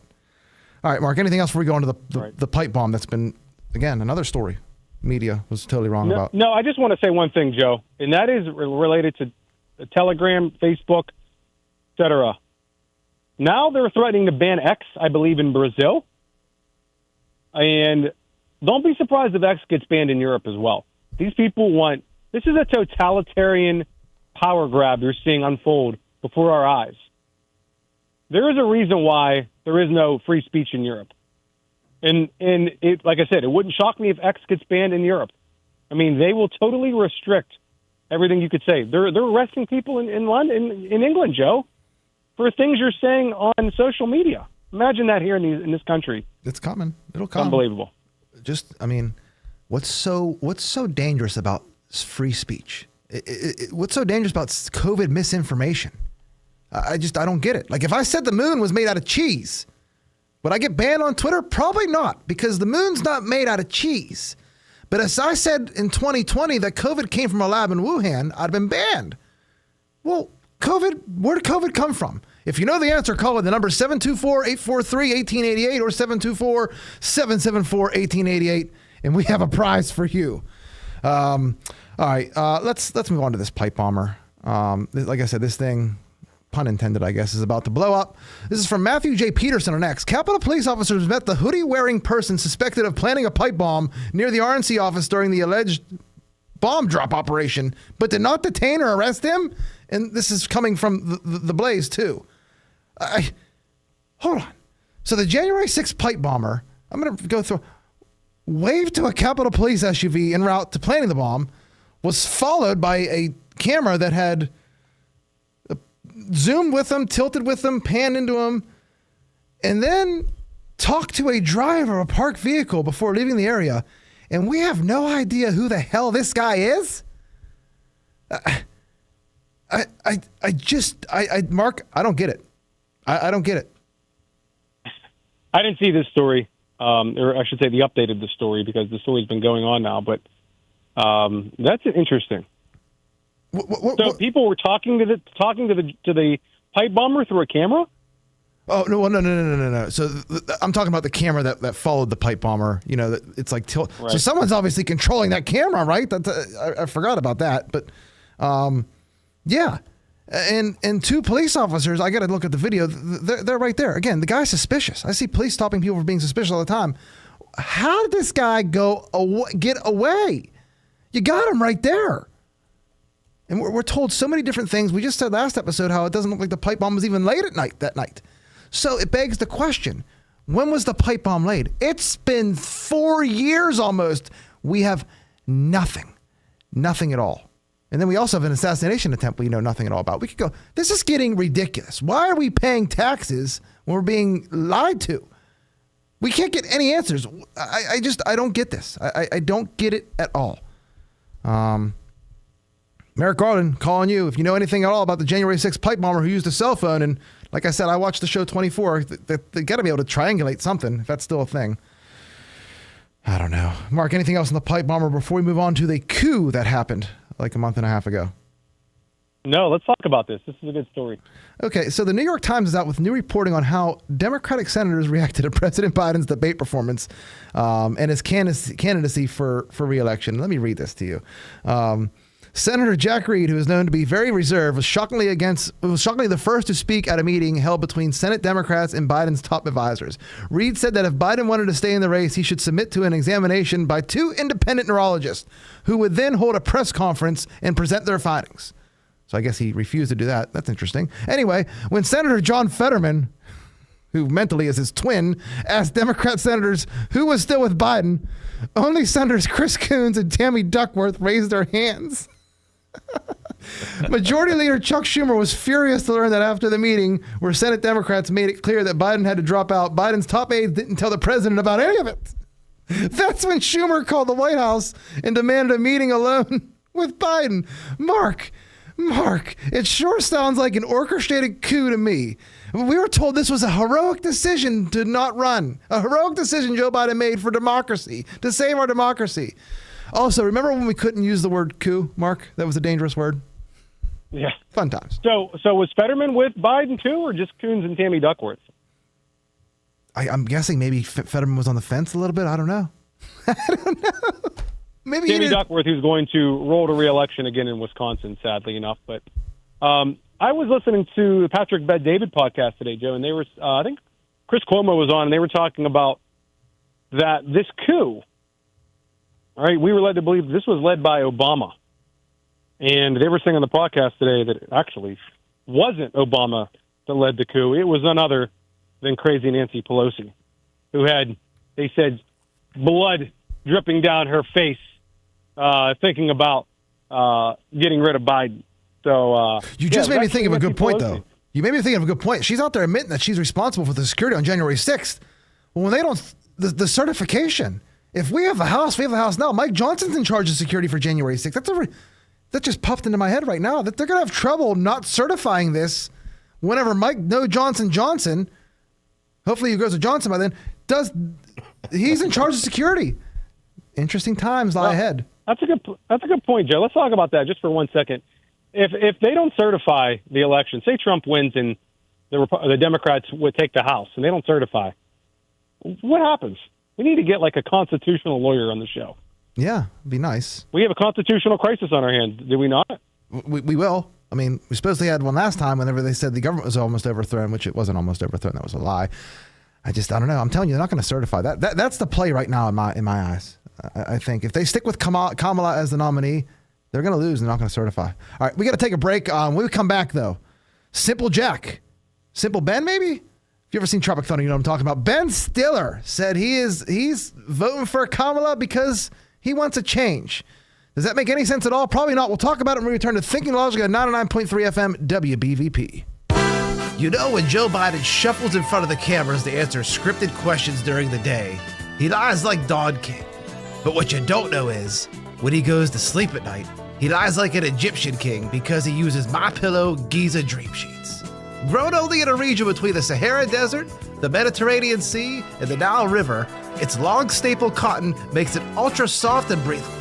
D: All right, Mark, anything else before we go into the pipe bomb that's been, again, another story media was totally wrong about?
F: No, I just want to say one thing, Joe, and that is related to Telegram, Facebook, etc. Now they're threatening to ban X, I believe, in Brazil. And don't be surprised if X gets banned in Europe as well. These people this is a totalitarian power grab they're seeing unfold before our eyes. There is a reason why there is no free speech in Europe. And it, like I said, it wouldn't shock me if X gets banned in Europe. I mean, they will totally restrict everything you could say. They're arresting people in London, in England, Joe, for things you're saying on social media. Imagine that here in this country.
D: It's coming. It'll come.
F: Unbelievable.
D: What's so dangerous about free speech? What's so dangerous about COVID misinformation? I don't get it. Like, if I said the moon was made out of cheese, would I get banned on Twitter? Probably not, because the moon's not made out of cheese. But as I said in 2020 that COVID came from a lab in Wuhan, I'd have been banned. Well, where did COVID come from? If you know the answer, call it the number 724-843-1888 or 724-774-1888, and we have a prize for you. All right, let's move on to this pipe bomber. Like I said, this thing, pun intended, I guess, is about to blow up. This is from Matthew J. Peterson on X. Capitol police officers met the hoodie-wearing person suspected of planting a pipe bomb near the RNC office during the alleged bomb drop operation, but did not detain or arrest him. And this is coming from the Blaze, too. Hold on. So the January 6th pipe bomber, I'm going to go through, waved to a Capitol Police SUV en route to planting the bomb, was followed by a camera that had zoomed with him, tilted with him, panned into him, and then talk to a driver of a parked vehicle before leaving the area, and we have no idea who the hell this guy is? Mark, I don't get it. I don't get it.
F: I didn't see this story, or I should say, the updated the story because the story's been going on now. But that's interesting. So people were talking to the pipe bomber through a camera.
D: Oh no! So I'm talking about the camera that followed the pipe bomber. You know, it's like tilt. Right. So someone's obviously controlling that camera, right? I forgot about that, but yeah. And two police officers, I got to look at the video. They're right there. Again, the guy's suspicious. I see police stopping people for being suspicious all the time. How did this guy get away? You got him right there. And we're told so many different things. We just said last episode how it doesn't look like the pipe bomb was even laid at night that night. So it begs the question, when was the pipe bomb laid? It's been 4 years almost. We have nothing at all. And then we also have an assassination attempt we know nothing at all about. We could go, this is getting ridiculous. Why are we paying taxes when we're being lied to? We can't get any answers. I don't get this. I don't get it at all. Merrick Garland, calling you. If you know anything at all about the January 6th pipe bomber who used a cell phone, and like I said, I watched the show 24. They got to be able to triangulate something, if that's still a thing. I don't know. Mark, anything else on the pipe bomber before we move on to the coup that happened like a month and a half ago?
F: No, let's talk about this. This is a good story.
D: Okay, so the New York Times is out with new reporting on how Democratic senators reacted to President Biden's debate performance and his candidacy for re-election. Let me read this to you. Senator Jack Reed, who is known to be very reserved, was shockingly the first to speak at a meeting held between Senate Democrats and Biden's top advisors. Reed said that if Biden wanted to stay in the race, he should submit to an examination by 2 independent neurologists who would then hold a press conference and present their findings. So I guess he refused to do that. That's interesting. Anyway, when Senator John Fetterman, who mentally is his twin, asked Democrat senators who was still with Biden, only Senators Chris Coons and Tammy Duckworth raised their hands. Majority Leader Chuck Schumer was furious to learn that after the meeting where Senate Democrats made it clear that Biden had to drop out, Biden's top aides didn't tell the president about any of it. That's when Schumer called the White House and demanded a meeting alone with Biden. Mark, it sure sounds like an orchestrated coup to me. We were told this was a heroic decision to not run. A heroic decision Joe Biden made for democracy, to save our democracy. Also, remember when we couldn't use the word coup, Mark? That was a dangerous word.
F: Yeah.
D: Fun times.
F: So was Fetterman with Biden too, or just Coons and Tammy Duckworth?
D: I'm guessing maybe Fetterman was on the fence a little bit. I don't know. Maybe
F: Tammy Duckworth, who's going to roll to re-election again in Wisconsin, sadly enough. But I was listening to the Patrick Bet-David podcast today, Joe, and they were, I think Chris Cuomo was on, and they were talking about that this coup. All right, we were led to believe this was led by Obama. And they were saying on the podcast today that it actually wasn't Obama that led the coup. It was none other than crazy Nancy Pelosi, who had, they said, blood dripping down her face, thinking about getting rid of Biden. So
D: you just made me think of a good point, though. You made me think of a good point. She's out there admitting that she's responsible for the security on January 6th. Well, when they don't, the certification, if we have a house, we have a house now. Mike Johnson's in charge of security for January 6th. That just popped into my head right now. That they're going to have trouble not certifying this whenever Mike Johnson, hopefully he goes to Johnson by then, he's in charge of security. Interesting times lie ahead.
F: That's a good point, Joe. Let's talk about that just for 1 second. If they don't certify the election, say Trump wins and the Democrats would take the House and they don't certify, what happens? We need to get like a constitutional lawyer on the show.
D: Yeah, it'd be nice.
F: We have a constitutional crisis on our hands, do we not?
D: We will. I mean, we supposedly had one last time whenever they said the government was almost overthrown, which it wasn't almost overthrown. That was a lie. I don't know. I'm telling you, they're not going to certify that. That's the play right now in my eyes. I think if they stick with Kamala as the nominee, they're going to lose and they're not going to certify. All right, we got to take a break. When we come back, though, Simple Jack. Simple Ben, maybe? If you ever seen Tropic Thunder, you know what I'm talking about. Ben Stiller said he's voting for Kamala because he wants a change. Does that make any sense at all? Probably not. We'll talk about it when we return to Thinking Logically at 99.3 FM WBVP.
E: You know, when Joe Biden shuffles in front of the cameras to answer scripted questions during the day, he lies like Don King. But what you don't know is, when he goes to sleep at night, he lies like an Egyptian king because he uses MyPillow Giza Dream Sheets. Grown only in a region between the Sahara Desert, the Mediterranean Sea, and the Nile River, its long staple cotton makes it ultra soft and breathable.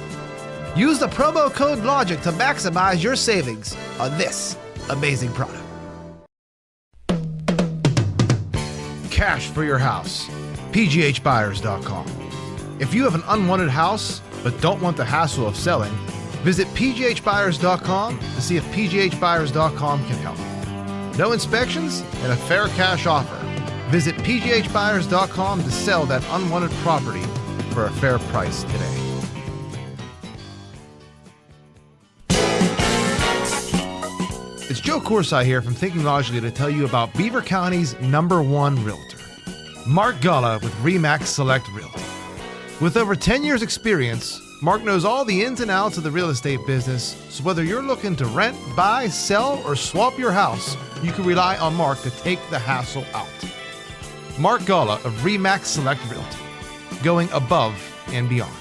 E: Use the promo code LOGIC to maximize your savings on this amazing product. Cash for your house. PGHbuyers.com. If you have an unwanted house but don't want the hassle of selling, visit PGHbuyers.com to see if PGHbuyers.com can help. No inspections and a fair cash offer. Visit PGHbuyers.com to sell that unwanted property for a fair price today. It's Joe Corsi here from Thinking Logically to tell you about Beaver County's #1 realtor, Mark Galla with RE/MAX Select Realty. With over 10 years experience, Mark knows all the ins and outs of the real estate business, so whether you're looking to rent, buy, sell, or swap your house, you can rely on Mark to take the hassle out. Mark Galla of RE/MAX Select Realty, going above and beyond.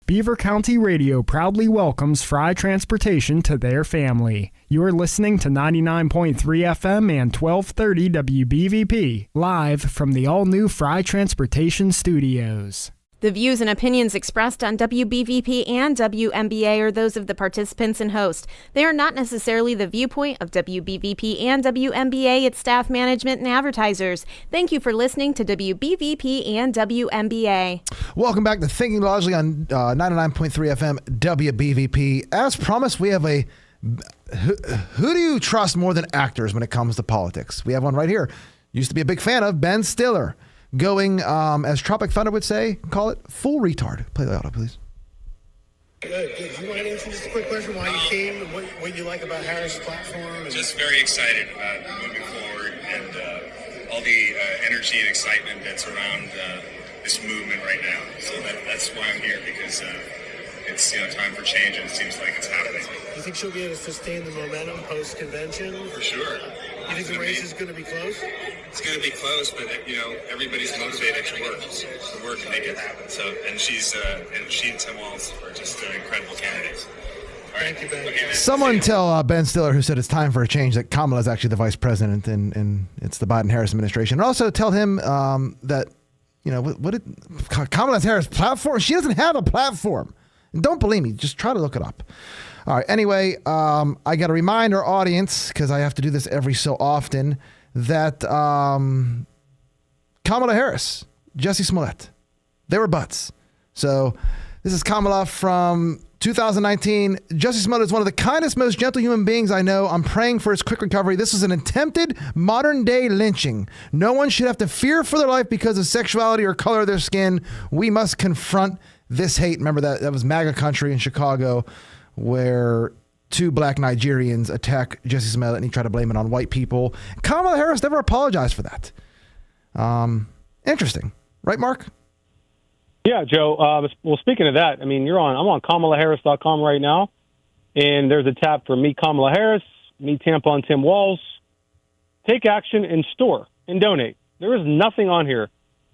P: Beaver County Radio proudly welcomes Fry Transportation to their family. You're listening to 99.3 FM and 1230 WBVP, live from the all-new Fry Transportation Studios.
B: The views and opinions expressed on WBVP and WMBA are those of the participants and host. They are not necessarily the viewpoint of WBVP and WMBA, its staff, management, and advertisers. Thank you for listening to WBVP and WMBA.
D: Welcome back to Thinking Logically on 99.3 FM WBVP. As promised, we have a who do you trust more than actors when it comes to politics? We have one right here. Used to be a big fan of Ben Stiller. Going, as Tropic Thunder would say, call it full retard. Play the audio, please.
Q: Good. Do you want to answer just a quick question why you came and what you like about Harris' platform?
R: Just very excited about moving forward and all the energy and excitement that's around this movement right now. So that's why I'm here, because it's time for change and it seems like it's happening.
Q: Do you think she'll be able to sustain the momentum post-convention?
R: For sure.
Q: You think the race is going to be close?
R: It's going to be close, but everybody's motivated to work and make it happen. So, and she and Tim Walz are just incredible candidates. All right. Thank you, Ben.
D: Someone tell Ben Stiller, who said it's time for a change, that Kamala is actually the vice president and it's the Biden-Harris administration. And also tell him that, what did Kamala-Harris platform? She doesn't have a platform. And don't believe me. Just try to look it up. All right. Anyway, I got to remind our audience, because I have to do this every so often, that Kamala Harris, Jussie Smollett, they were butts. So this is Kamala from 2019. Jussie Smollett is one of the kindest, most gentle human beings I know. I'm praying for his quick recovery. This is an attempted modern-day lynching. No one should have to fear for their life because of sexuality or color of their skin. We must confront this hate. Remember that was MAGA country in Chicago, where 2 black Nigerians attack Jussie Smollett and he tried to blame it on white people. Kamala Harris never apologized for that. Interesting. Right, Mark?
F: Yeah, Joe. Well, speaking of that, I'm on KamalaHarris.com right now, and there's a tab for Meet Kamala Harris, Meet Tampon Tim Walz. Take action and store and donate. There is nothing on here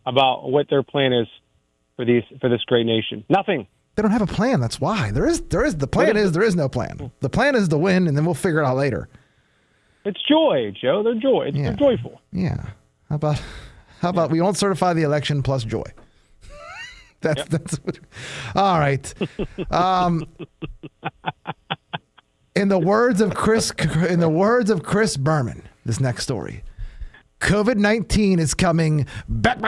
F: about what their plan is for this great nation. Nothing.
D: They don't have a plan. That's why. There is there is no plan. The plan is to win, and then we'll figure it out later.
F: It's joy, Joe. They're joy. They're joyful.
D: Yeah. How about we won't certify the election plus joy? That's what, all right. In the words of Chris Berman, this next story. COVID-19 is coming back.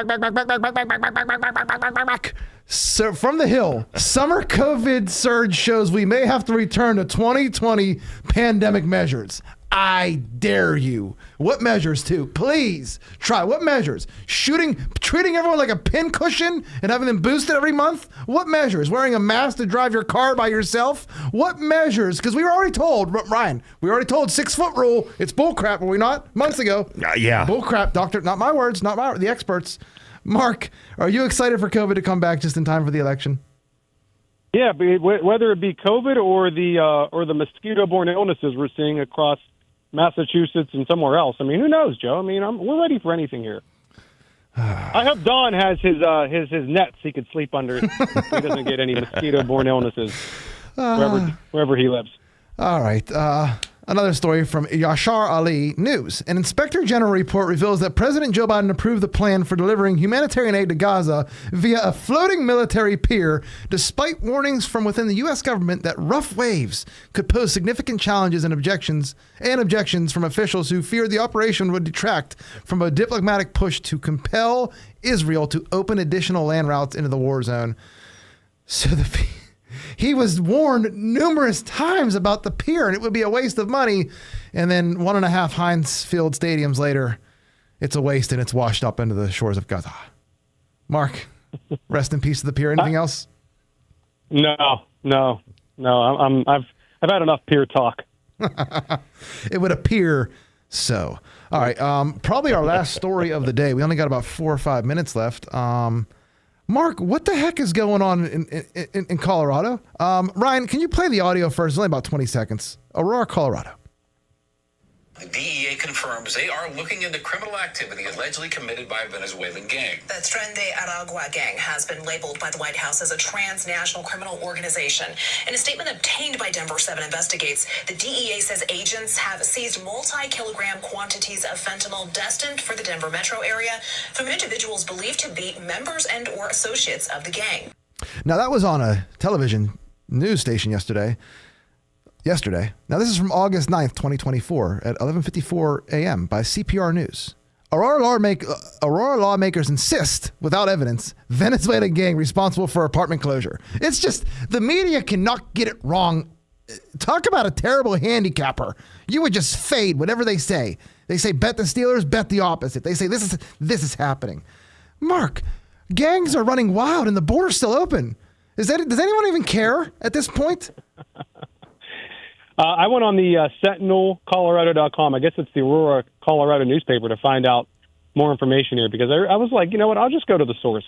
D: So from the Hill, summer COVID surge shows we may have to return to 2020 pandemic measures. I dare you. What measures too? Please try. What measures? Treating everyone like a pincushion and having them boosted every month? What measures? Wearing a mask to drive your car by yourself? What measures? Because we were already told, Ryan, 6-foot rule. It's bullcrap, were we not? Months ago.
E: Yeah.
D: Bullcrap, doctor. Not my words, the experts. Mark, are you excited for COVID to come back just in time for the election?
F: Yeah, whether it be COVID or the mosquito-borne illnesses we're seeing across Massachusetts and somewhere else. I mean, who knows, Joe? I mean, we're ready for anything here. I hope Don has his nets he could sleep under so he doesn't get any mosquito-borne illnesses wherever he lives.
D: All right. Another story from Yashar Ali News. An Inspector General report reveals that President Joe Biden approved the plan for delivering humanitarian aid to Gaza via a floating military pier, despite warnings from within the U.S. government that rough waves could pose significant challenges and objections from officials who feared the operation would detract from a diplomatic push to compel Israel to open additional land routes into the war zone. So he was warned numerous times about the pier, and it would be a waste of money. And then 1.5 Heinz Field stadiums later, it's a waste, and it's washed up into the shores of Gaza. Mark, rest in peace to the pier. Anything else?
F: No. I've had enough pier talk.
D: It would appear so. All right. Probably our last story of the day. We only got about 4 or 5 minutes left. Mark, what the heck is going on in Colorado? Ryan, can you play the audio first? It's only about 20 seconds. Aurora, Colorado.
S: The DEA confirms they are looking into criminal activity allegedly committed by a Venezuelan gang.
T: The Tren de Aragua gang has been labeled by the White House as a transnational criminal organization. In a statement obtained by Denver 7 Investigates, the DEA says agents have seized multi-kilogram quantities of fentanyl destined for the Denver metro area from individuals believed to be members and or associates of the gang.
D: Now, that was on a television news station yesterday. Now, this is from August 9th, 2024 at 11:54 a.m. by CPR News. Aurora lawmakers insist, without evidence, Venezuelan gang responsible for apartment closure. It's just, the media cannot get it wrong. Talk about a terrible handicapper. You would just fade whatever they say. They say, bet the Steelers, bet the opposite. They say, this is happening. Mark, gangs are running wild and the border's still open. Does anyone even care at this point?
F: I went on the SentinelColorado.com. I guess it's the Aurora, Colorado newspaper to find out more information here because I was like, you know what, I'll just go to the source.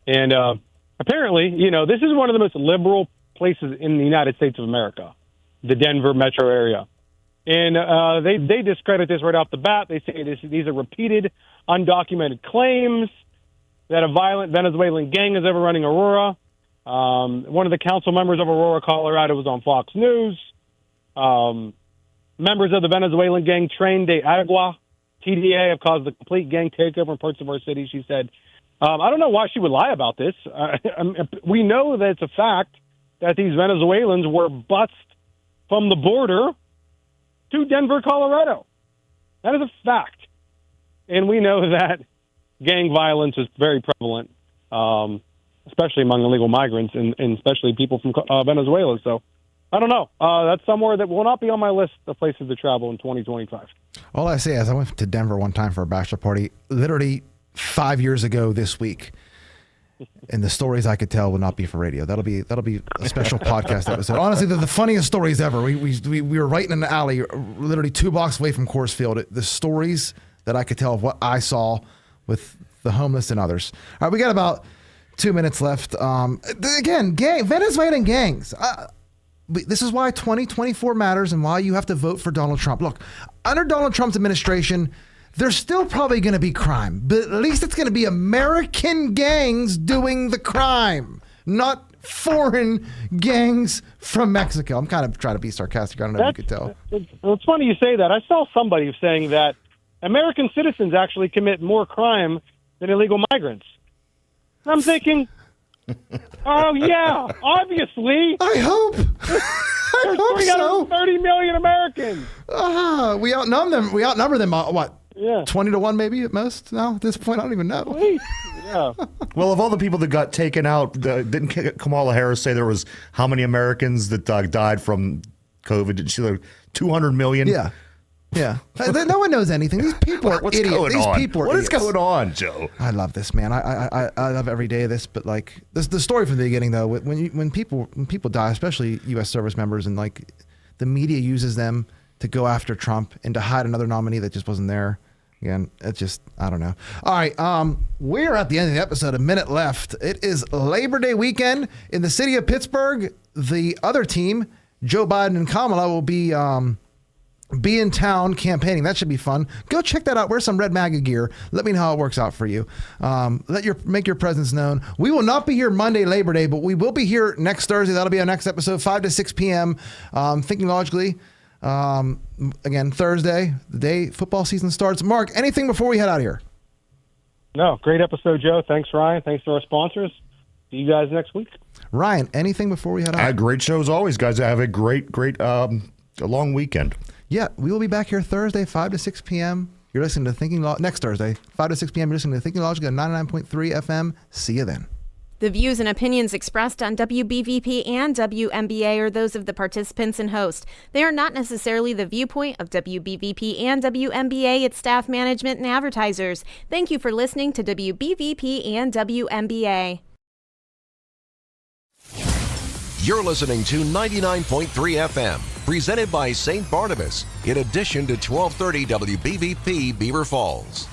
F: And apparently, this is one of the most liberal places in the United States of America, the Denver metro area. And they discredit this right off the bat. They say these are repeated, undocumented claims that a violent Venezuelan gang is ever running Aurora. One of the council members of Aurora, Colorado was on Fox News. Members of the Venezuelan gang Tren de Aragua, TDA, have caused a complete gang takeover in parts of our city, she said. I don't know why she would lie about this. We know that it's a fact that these Venezuelans were bused from the border to Denver, Colorado. That is a fact. And we know that gang violence is very prevalent, especially among illegal migrants and especially people from Venezuela. So I don't know. That's somewhere that will not be on my list of places to travel in 2025. All I say is I went to Denver one time for a bachelor party, literally 5 years ago this week. And the stories I could tell will not be for radio. That'll be a special podcast episode. Honestly, they're the funniest stories ever. We were right in an alley, literally 2 blocks away from Coors Field. The stories that I could tell of what I saw with the homeless and others. All right, we got about 2 minutes left. Again, Venezuelan gangs. This is why 2024 matters and why you have to vote for Donald Trump. Look, under Donald Trump's administration, there's still probably going to be crime, but at least it's going to be American gangs doing the crime, not foreign gangs from Mexico. I'm kind of trying to be sarcastic. I don't know if you could tell. It's funny you say that. I saw somebody saying that American citizens actually commit more crime than illegal migrants. I'm thinking, oh, yeah, obviously.
D: I hope.
F: There's 330 million Americans.
D: We outnumber them. We outnumber them, what?
F: Yeah.
D: 20 to 1 maybe at most now at this point. I don't even know.
F: Yeah.
U: Well, of all the people that got taken out, didn't Kamala Harris say there was how many Americans that died from COVID? Did she like 200 million?
D: Yeah. Yeah. No one knows anything. These people are idiots. These people are
U: What is
D: idiots.
U: going on, Joe?
D: I love this, man. I love every day of this, but like the story from the beginning though, when people die, especially U.S. service members, and like the media uses them to go after Trump and to hide another nominee that just wasn't there. Again, it's just, I don't know. All right, we're at the end of the episode, a minute left. It is Labor Day weekend in the city of Pittsburgh. The other team, Joe Biden and Kamala, will be in town campaigning. That should be fun. Go check that out. Wear some Red MAGA gear. Let me know how it works out for you. Make your presence known. We will not be here Monday, Labor Day, but we will be here next Thursday. That'll be our next episode, 5 to 6 p.m. Thinking Logically. Again, Thursday, the day football season starts. Mark, anything before we head out of here?
F: No, great episode, Joe. Thanks, Ryan. Thanks to our sponsors. See you guys next week.
D: Ryan, anything before we head out?
U: Great show as always, guys. Have a great a long weekend.
D: Yeah, we will be back here Thursday, 5 to 6 p.m. You're listening to Thinking next Thursday, 5 to 6 p.m. You're listening to Thinking Logically on 99.3 FM. See you then.
B: The views and opinions expressed on WBVP and WMBA are those of the participants and host. They are not necessarily the viewpoint of WBVP and WMBA, its staff, management, and advertisers. Thank you for listening to WBVP and WMBA.
A: You're listening to 99.3 FM, presented by St. Barnabas, in addition to 1230 WBVP Beaver Falls.